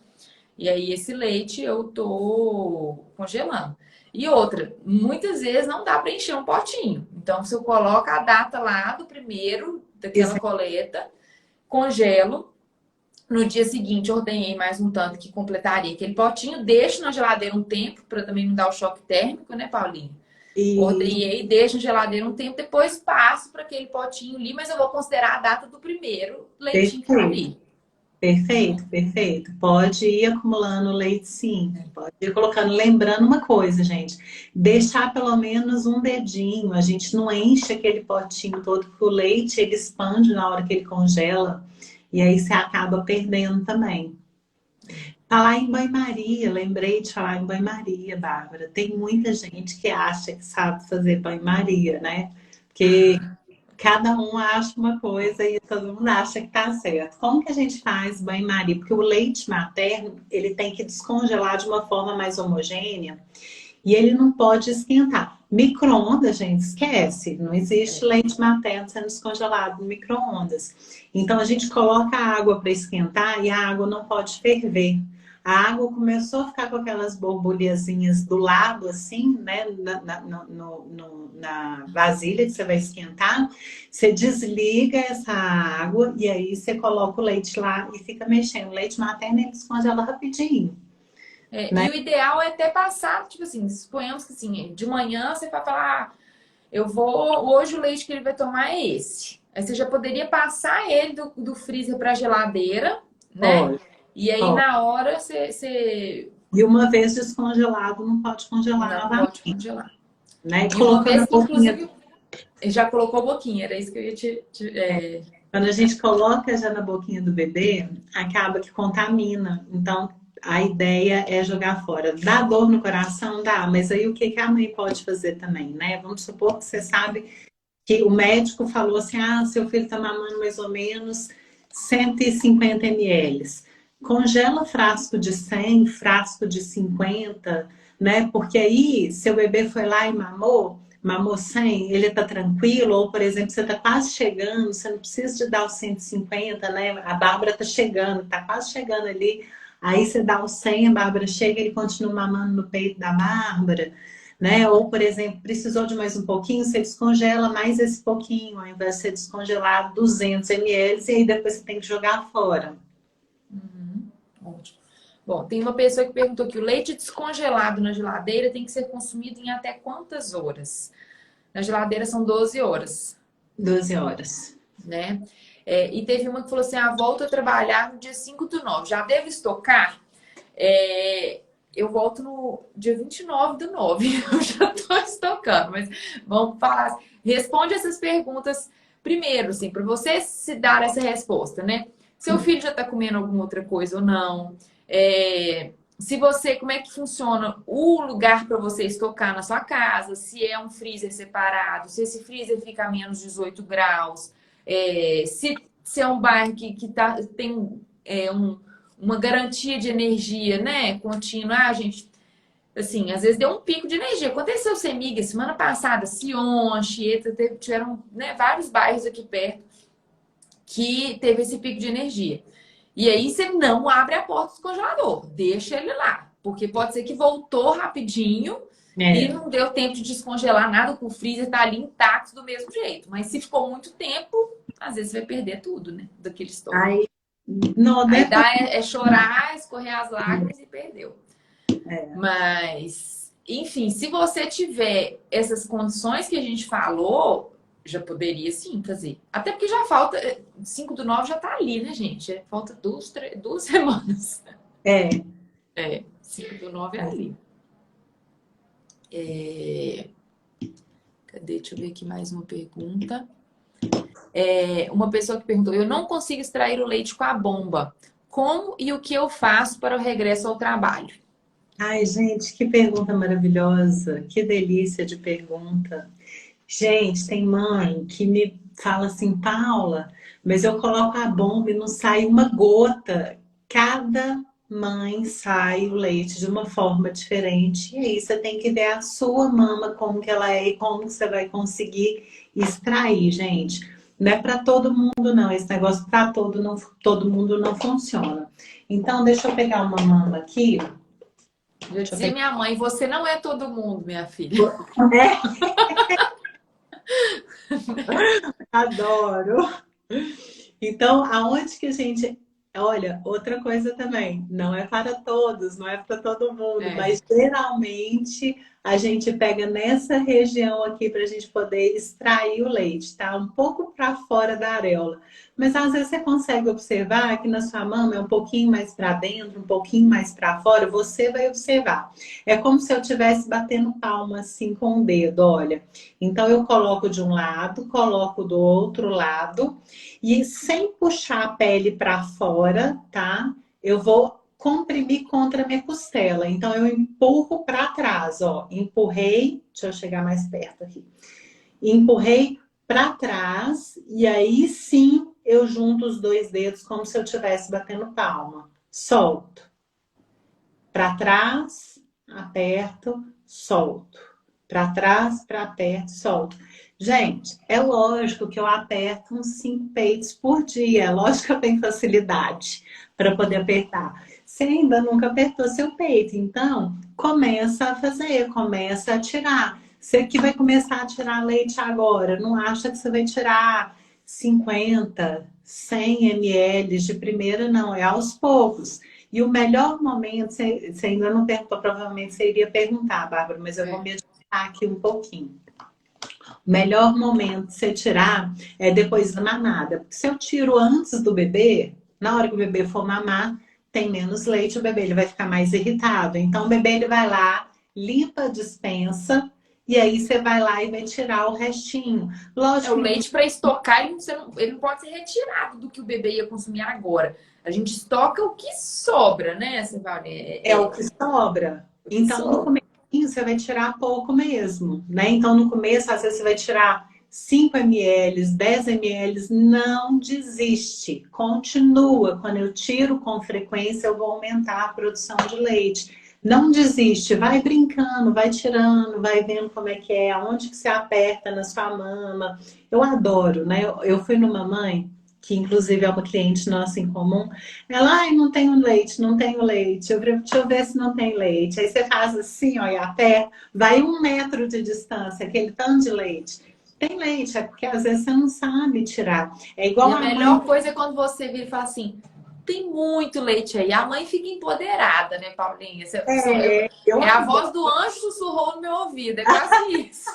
E aí, esse leite eu tô congelando. E outra, muitas vezes não dá para encher um potinho. Então, se eu coloco a data lá do primeiro, daquela coleta, congelo. No dia seguinte, ordenhei mais um tanto que completaria aquele potinho. Deixo na geladeira um tempo, para também não dar o choque térmico, né, Paulinho? Ordenhei, deixo na geladeira um tempo, depois passo para aquele potinho ali, mas eu vou considerar a data do primeiro leitinho que tá ali. Perfeito, perfeito. Pode ir acumulando leite, sim. Pode ir colocando. Lembrando uma coisa, gente. Deixar pelo menos um dedinho. A gente não enche aquele potinho todo, porque o leite ele expande na hora que ele congela. E aí você acaba perdendo também. Falar em banho-maria. Lembrei de falar em banho-maria, Bárbara. Tem muita gente que acha que sabe fazer banho-maria, né? Porque cada um acha uma coisa e todo mundo acha que tá certo. Como que a gente faz banho-maria? Porque o leite materno, ele tem que descongelar de uma forma mais homogênea e ele não pode esquentar. Micro-ondas, gente, esquece. Não existe leite materno sendo descongelado no micro-ondas. Então a gente coloca a água para esquentar e a água não pode ferver. A água começou a ficar com aquelas borbulhazinhas do lado, assim, né? Na vasilha que você vai esquentar. Você desliga essa água e aí você coloca o leite lá e fica mexendo. O leite materno ele descongela rapidinho. Né? E o ideal é até passar, tipo assim, suponhamos que assim, de manhã você vai falar, hoje o leite que ele vai tomar é esse. Aí você já poderia passar ele do freezer para a geladeira, né? Pode, E aí pode. na hora você... E uma vez descongelado, não pode congelar Não novamente. pode congelar. Né? E uma vez Colocando que, inclusive, já colocou a boquinha, era isso que eu ia Quando a gente coloca já na boquinha do bebê, acaba que contamina. Então, a ideia é jogar fora. Dá dor no coração? Dá, mas aí o que que a mãe pode fazer também, né? Vamos supor que você sabe que o médico falou assim, seu filho está mamando mais ou menos 150 ml. Congela frasco de 100, frasco de 50, né? Porque aí, seu bebê foi lá e mamou 100, ele tá tranquilo, ou por exemplo, você tá quase chegando, você não precisa de dar os 150, né? A Bárbara tá chegando, tá quase chegando ali, aí você dá os 100, a Bárbara chega, ele continua mamando no peito da Bárbara, né? Ou, por exemplo, precisou de mais um pouquinho, você descongela mais esse pouquinho, ao invés de ser descongelado 200 ml, e aí depois você tem que jogar fora. Ótimo. Bom, tem uma pessoa que perguntou que o leite descongelado na geladeira tem que ser consumido em até quantas horas? Na geladeira são 12 horas. 12 horas. Né? E teve uma que falou assim, volto a trabalhar no dia 5/9. Já devo estocar? Eu volto no dia 29/9. Eu já estou estocando, mas vamos falar. Responde essas perguntas primeiro, assim, para você se dar essa resposta, né? Seu filho já está comendo alguma outra coisa ou não? Se você, como é que funciona o lugar para você estocar na sua casa? Se é um freezer separado, se esse freezer fica a menos 18 graus, se é um bairro que tem uma garantia de energia, né, contínua. Gente, assim, às vezes deu um pico de energia. Aconteceu Semig semana passada, Sion, Anchieta, tiveram, né, vários bairros aqui perto que teve esse pico de energia. E aí você não abre a porta do congelador, deixa ele lá. Porque pode ser que voltou rapidinho e não deu tempo de descongelar nada, o freezer tá ali intacto do mesmo jeito. Mas se ficou muito tempo, às vezes você vai perder tudo, né? Daquele estoque. Aí dá chorar, escorrer as lágrimas e perdeu. Mas, enfim, se você tiver essas condições que a gente falou, já poderia sim fazer. Até porque já falta, 5/9 já tá ali, né, gente? Falta 2 semanas. 5/9 é ali. Cadê? Deixa eu ver aqui mais uma pergunta. Uma pessoa que perguntou, eu não consigo extrair o leite com a bomba. Como e o que eu faço para o regresso ao trabalho? Ai, gente, que pergunta maravilhosa. Que delícia de pergunta. Gente, tem mãe que fala assim, Paula, mas eu coloco a bomba e não sai uma gota. Cada mãe sai o leite de uma forma diferente. E aí você tem que ver a sua mama, como que ela é e como que você vai conseguir extrair, gente. Não é para todo mundo, não. Esse negócio para todo mundo não funciona. Então, deixa eu pegar uma mama aqui. Eu dizia minha mãe, você não é todo mundo, minha filha. É, adoro. Então, aonde que a gente. Olha, outra coisa também, não é para todos, não é para todo mundo, É. mas geralmente a gente pega nessa região aqui para a gente poder extrair o leite, tá? Um pouco para fora da areola. Mas às vezes você consegue observar que na sua mama é um pouquinho mais para dentro, um pouquinho mais para fora, você vai observar. É como se eu estivesse batendo palma assim com o dedo, olha. Então eu coloco de um lado, coloco do outro lado. E sem puxar a pele para fora, tá? Eu vou comprimir contra a minha costela. Então eu empurro para trás, ó. Empurrei, deixa eu chegar mais perto aqui. Empurrei para trás e aí sim eu junto os dois dedos como se eu estivesse batendo palma. Solto. Para trás, aperto, solto. Para trás, para perto, solto. Gente, é lógico que eu aperto uns 5 peitos por dia. É lógico que eu tenho facilidade para poder apertar. Você ainda nunca apertou seu peito, então começa a fazer, começa a tirar. Você que vai começar a tirar leite agora, não acha que você vai tirar 50, 100 ml de primeira, não. É aos poucos. E o melhor momento, você ainda não perguntou, provavelmente você iria perguntar, Bárbara, mas eu vou me adiantar aqui um pouquinho. O melhor momento de você tirar é depois da mamada. Porque se eu tiro antes do bebê, na hora que o bebê for mamar, tem menos leite, o bebê ele vai ficar mais irritado. Então o bebê ele vai lá, limpa a despensa, e aí você vai lá e vai tirar o restinho. Lógico O que leite para estocar, ele não pode ser retirado do que o bebê ia consumir agora. A gente estoca o que sobra, né, Silvane? é o que sobra. O que Então, no sobra. começo, você vai tirar pouco mesmo, né? Então, no começo, às vezes, você vai tirar 5 ml, 10 ml. Não desiste. Continua. Quando eu tiro com frequência, eu vou aumentar a produção de leite. Não desiste. Vai brincando, vai tirando, vai vendo como é que é, aonde que você aperta na sua mama. Eu adoro, né? Eu fui numa mãe que inclusive é uma cliente nossa em comum, ela, ai, não tenho leite, não tenho leite. Deixa eu ver se não tem leite. Aí você faz assim, ó, e a pé, vai 1 metro de distância, aquele tanto de leite. Tem leite, é porque às vezes você não sabe tirar. É igual E a a melhor mãe. coisa é quando você vira e fala assim, tem muito leite aí. A mãe fica empoderada, né, Paulinha? Eu É a adoro. voz do anjo sussurrou no meu ouvido, é quase isso.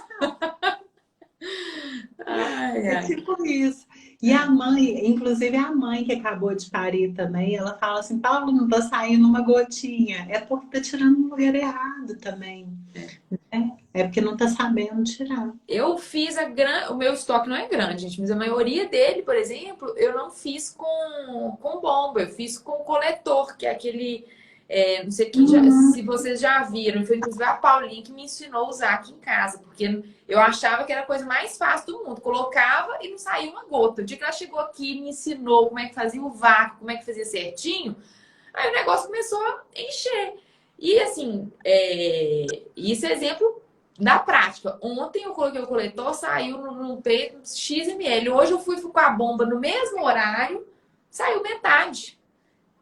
Ai, É ai. tipo isso. E a mãe, inclusive a mãe que acabou de parir também, ela fala assim, Paulo, não tá saindo uma gotinha. É porque tá tirando no lugar errado também. É porque não tá sabendo tirar. Eu fiz o meu estoque não é grande, gente, mas a maioria dele, por exemplo, eu não fiz com bomba, eu fiz com coletor, que é aquele, não sei se vocês já viram, foi inclusive a Paulinha que me ensinou a usar aqui em casa, porque eu achava que era a coisa mais fácil do mundo, colocava e não saía uma gota. O dia que ela chegou aqui e me ensinou como é que fazia o vácuo, como é que fazia certinho, aí o negócio começou a encher. E assim, isso é exemplo na prática. Ontem eu coloquei o coletor, saiu no peito XML. Hoje eu fui com a bomba no mesmo horário, saiu metade.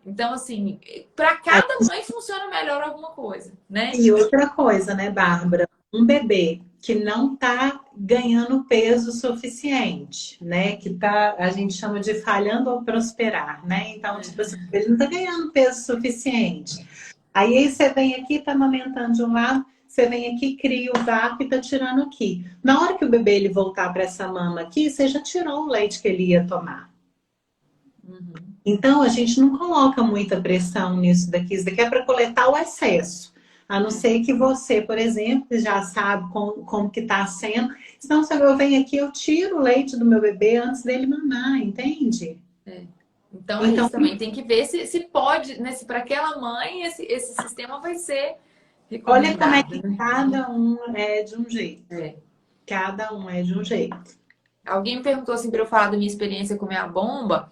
Então, assim, para cada mãe funciona melhor alguma coisa, né? E outra coisa, né, Bárbara? Um bebê que não tá ganhando peso suficiente, né? Que tá, a gente chama de falhando ao prosperar, né? Então, tipo assim, ele não tá ganhando peso suficiente. Aí você vem aqui, tá amamentando de um lado, você vem aqui, cria o vácuo e tá tirando aqui. Na hora que o bebê ele voltar para essa mama aqui, você já tirou o leite que ele ia tomar. Uhum. Então, a gente não coloca muita pressão nisso daqui. Isso daqui é para coletar o excesso. A não ser que você, por exemplo, já sabe como que está sendo. Senão, se eu venho aqui, eu tiro o leite do meu bebê antes dele mamar, entende? Então é Então, isso também. Tem que ver se pode, né? Se para aquela mãe esse sistema vai ser olha como é recomendado, que né? cada um é de um jeito. É. Cada um é de um jeito. Alguém me perguntou assim para eu falar da minha experiência com a minha bomba.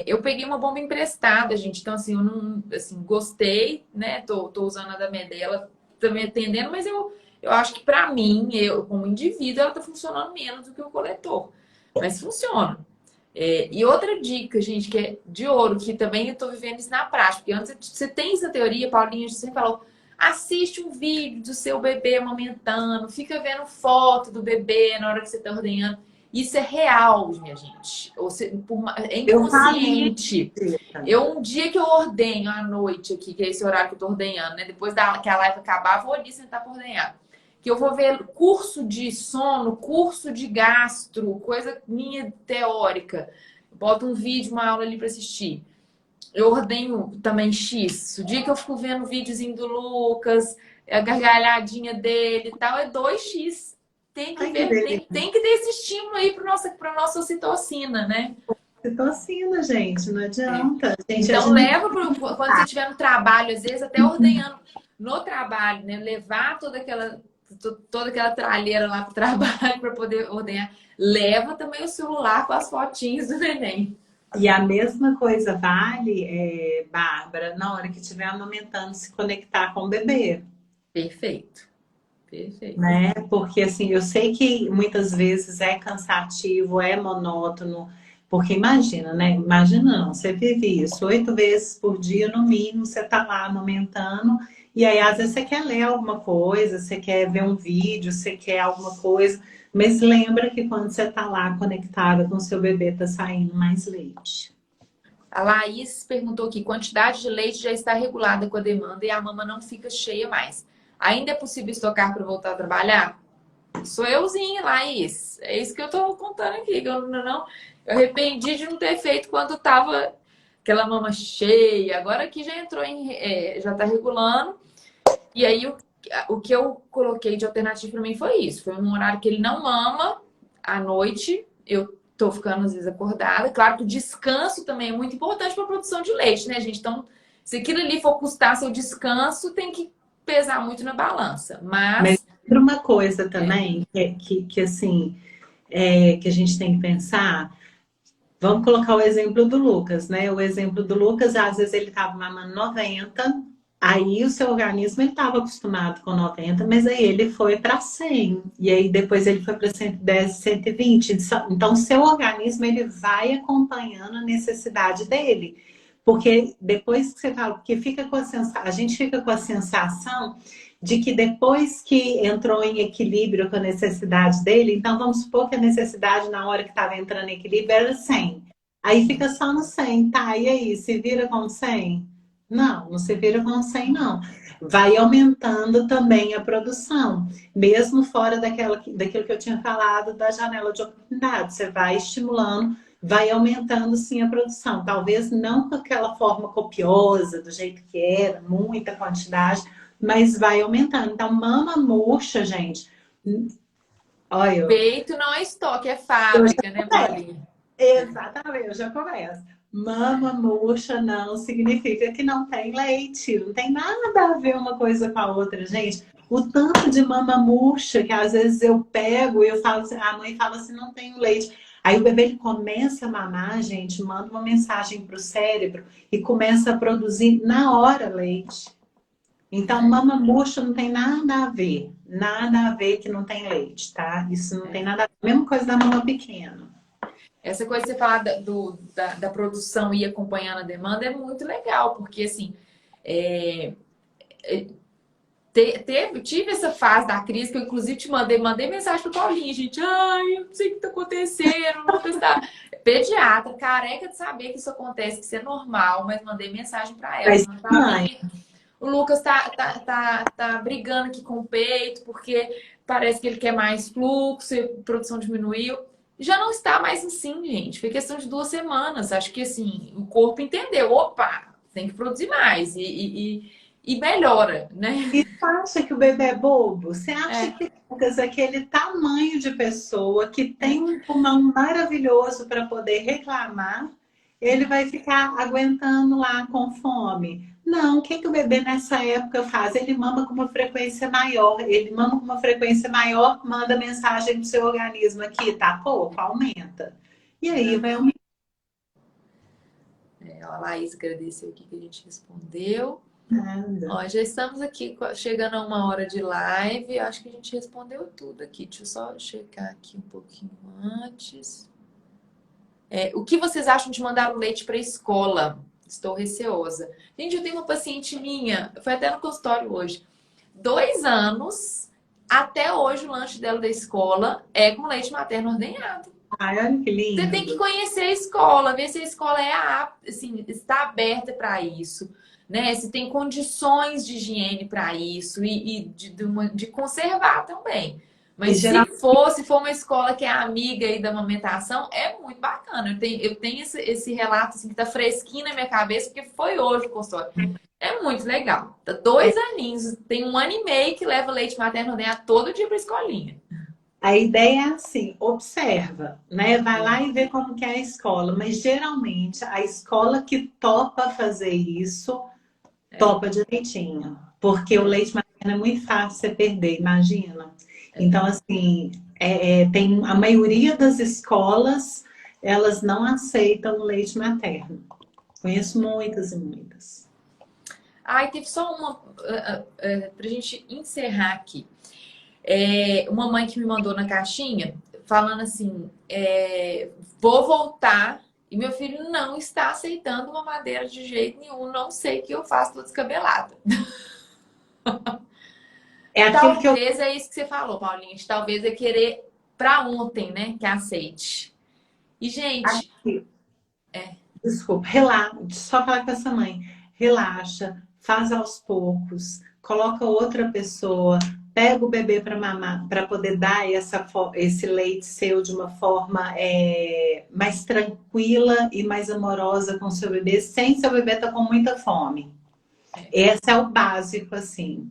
Eu peguei uma bomba emprestada, gente. Então, assim, eu não, assim, gostei, né? Tô usando a da Medela, tô me atendendo, mas eu acho que para mim, eu como indivíduo, ela tá funcionando menos do que o coletor. Mas funciona. E outra dica, gente, que é de ouro, que também eu tô vivendo isso na prática. Porque antes você tem essa teoria, Paulinha, você falou, assiste um vídeo do seu bebê amamentando, fica vendo foto do bebê na hora que você tá ordenhando. Isso é real, minha gente. É Eu falei inconsciente. disso. Um dia que eu ordenho à noite aqui, que é esse horário que eu tô ordenhando, né? Depois que a live acabar, vou ali sentar pra ordenhar. Que eu vou ver curso de sono, curso de gastro, coisa minha teórica. Boto um vídeo, uma aula ali pra assistir. Eu ordenho também X. O dia que eu fico vendo videozinho do Lucas, a gargalhadinha dele e tal, é 2x. Tem que Ai, que ver, delícia. tem que ter esse estímulo aí para nossa ocitocina, né? Citocina, gente, não É. adianta. Gente, a Então gente leva quando você estiver no trabalho, às vezes até ordenhando no trabalho, né? Levar toda aquela tralheira lá pro trabalho para poder ordenhar. Leva também o celular com as fotinhas do neném. E a mesma coisa vale, Bárbara, na hora que estiver amamentando, se conectar com o bebê, Perfeito. Perfeito. né? Porque assim, eu sei que muitas vezes é cansativo, é monótono, porque imagina, né? Imagina não, você vive isso 8 vezes por dia, no mínimo, você tá lá amamentando, e aí às vezes você quer ler alguma coisa, você quer ver um vídeo, você quer alguma coisa, mas lembra que quando você tá lá conectada com o seu bebê, tá saindo mais leite. A Laís perguntou aqui: quantidade de leite já está regulada com a demanda e a mama não fica cheia mais. Ainda é possível estocar para voltar a trabalhar? Sou euzinha, Laís. É isso que eu tô contando aqui. Que eu arrependi de não ter feito quando tava aquela mama cheia. Agora aqui já entrou já tá regulando. E aí o que eu coloquei de alternativa para mim foi isso. Foi um horário que ele não mama à noite. Eu tô ficando às vezes acordada. Claro que o descanso também é muito importante para a produção de leite, né, gente? Então, se aquilo ali for custar seu descanso, tem que pesar muito na balança. Mas Mas outra uma coisa é, também, que assim, que a gente tem que pensar, vamos colocar o exemplo do Lucas, né? O exemplo do Lucas, às vezes ele estava mamando 90, aí o seu organismo ele estava acostumado com 90, mas aí ele foi para 100, e aí depois ele foi para 110, 120. Então, o seu organismo ele vai acompanhando a necessidade dele. Porque depois que você fala, porque fica com a gente fica com a sensação de que depois que entrou em equilíbrio com a necessidade dele, então vamos supor que a necessidade na hora que estava entrando em equilíbrio era 100. Aí fica só no 100, tá? E aí, se vira com 100? Não, não se vira com 100, não. Vai aumentando também a produção, mesmo fora daquilo que eu tinha falado da janela de oportunidade. Você vai estimulando, vai aumentando sim a produção. Talvez não com aquela forma copiosa, do jeito que era, muita quantidade, mas vai aumentando. Então, mama murcha, gente. Olha, peito não é estoque, é eu já fábrica, né, começo. Paulinha? Exatamente, eu já começo. Mama murcha não significa que não tem leite. Não tem nada a ver uma coisa com a outra, gente. O tanto de mama murcha que às vezes eu pego e eu falo assim, a mãe fala assim, não tenho leite. Aí o bebê ele começa a mamar, gente, manda uma mensagem para o cérebro e começa a produzir na hora leite. Então, mama murcha não tem nada a ver que não tem leite, tá? Isso não tem nada a ver. Mesma coisa da mama pequena. Essa coisa que você falar da produção e acompanhando a demanda é muito legal, porque assim, é, tive essa fase da crise que eu inclusive mandei mensagem pro Paulinho, gente, ai, eu não sei o que tá acontecendo, não vou testar. Pediatra, careca de saber que isso acontece, que isso é normal, mas mandei mensagem para ela, Mas, falando, mãe, Paulinho, o Lucas tá brigando aqui com o peito, porque parece que ele quer mais fluxo e a produção diminuiu. Já não está mais assim, gente. Foi questão de 2 semanas. Acho que assim, o corpo entendeu, opa, tem que produzir mais e melhora, né? e você acha que o bebê é bobo? Você acha É, que Lucas, aquele tamanho de pessoa que tem é, um pulmão maravilhoso para poder reclamar, ele vai ficar aguentando lá com fome. Não, o que que o bebê nessa época faz? Ele mama com uma frequência maior. Ele mama com uma frequência maior, manda mensagem pro seu organismo aqui, tá pouco, aumenta. E aí vai aumentar. A Laís agradeceu aqui que a gente respondeu. Nada. Ó, já estamos aqui chegando a 1 hora de live. Acho que a gente respondeu tudo aqui. Deixa eu só checar aqui um pouquinho antes. O que vocês acham de mandar o leite para a escola? Estou receosa. Gente, eu tenho uma paciente minha, foi até no consultório hoje. 2 anos, até hoje o lanche dela da escola é com leite materno ordenhado. Ai, olha que lindo. Você tem que conhecer a escola, ver se a escola assim, está aberta para isso, né? Se tem condições de higiene para isso e de conservar também. Mas se for uma escola que é amiga aí da amamentação, é muito bacana. Eu tenho esse relato assim, que tá fresquinho na minha cabeça, porque foi hoje o consultório. É muito legal. 2 aninhos, tem 1 ano e meio que leva leite materno ordenado todo dia para a escolinha. A ideia é assim, observa, né? Vai lá e vê como que é a escola. Mas geralmente a escola que topa fazer isso, topa direitinho. Porque o leite materno é muito fácil você perder, imagina. Então, assim, tem a maioria das escolas, elas não aceitam o leite materno. Conheço muitas e muitas. Ai, teve só uma pra gente encerrar aqui. Uma mãe que me mandou na caixinha falando assim: vou voltar e meu filho não está aceitando uma madeira de jeito nenhum, não sei o que eu faço, tô descabelada. Talvez é isso que você falou, Paulinha. Talvez é querer pra ontem, né? Que aceite. E, gente. Desculpa, relaxa. Só falar com essa mãe. Relaxa, faz aos poucos, coloca outra pessoa, pega o bebê para mamar, para poder dar esse leite seu de uma forma mais tranquila e mais amorosa com o seu bebê, sem seu bebê estar com muita fome. Esse é o básico, assim.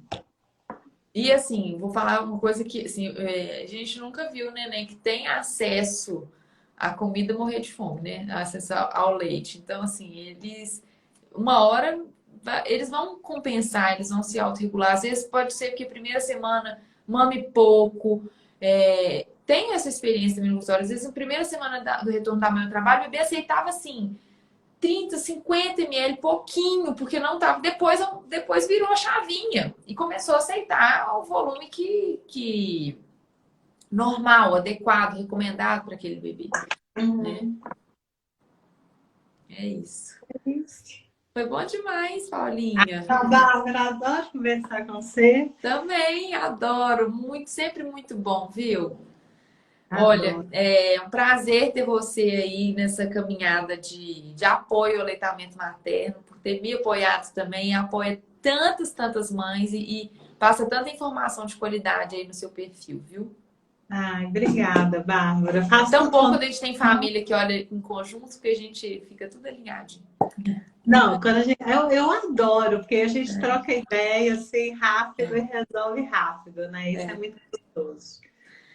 E assim, vou falar uma coisa que assim, a gente nunca viu neném que tem acesso à comida morrer de fome, né? Acesso ao leite. Então, assim, uma hora, eles vão compensar, eles vão se autorregular. Às vezes pode ser que a primeira semana mame pouco. Tem essa experiência também no consultório. Às vezes, na primeira semana do retorno da mãe ao trabalho, o bebê aceitava assim 30, 50 ml, pouquinho, porque não tava. Depois virou a chavinha e começou a aceitar o volume que normal, adequado, recomendado para aquele bebê. Né? É isso. Foi bom demais, Paulinha. Bárbara, adoro conversar com você. Também adoro, sempre muito bom, viu? Adoro. Olha, é um prazer ter você aí nessa caminhada de apoio ao aleitamento materno, por ter me apoiado também, apoia tantas mães e passa tanta informação de qualidade aí no seu perfil, viu? Ai, obrigada, Bárbara. É tão bom quando a gente tem família que olha em conjunto, que a gente fica tudo alinhadinho. Não, eu adoro, porque a gente troca ideia assim rápido e resolve rápido, né? Isso é muito gostoso.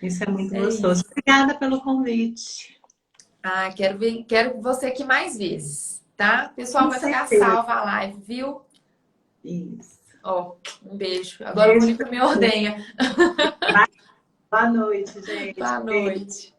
Isso é muito gostoso. Obrigada pelo convite. Quero você aqui mais vezes, tá? Pessoal, vai ficar salva a live, viu? Isso. Ó, um beijo. Agora o Mônica me ordenha. Boa noite, gente. Boa noite.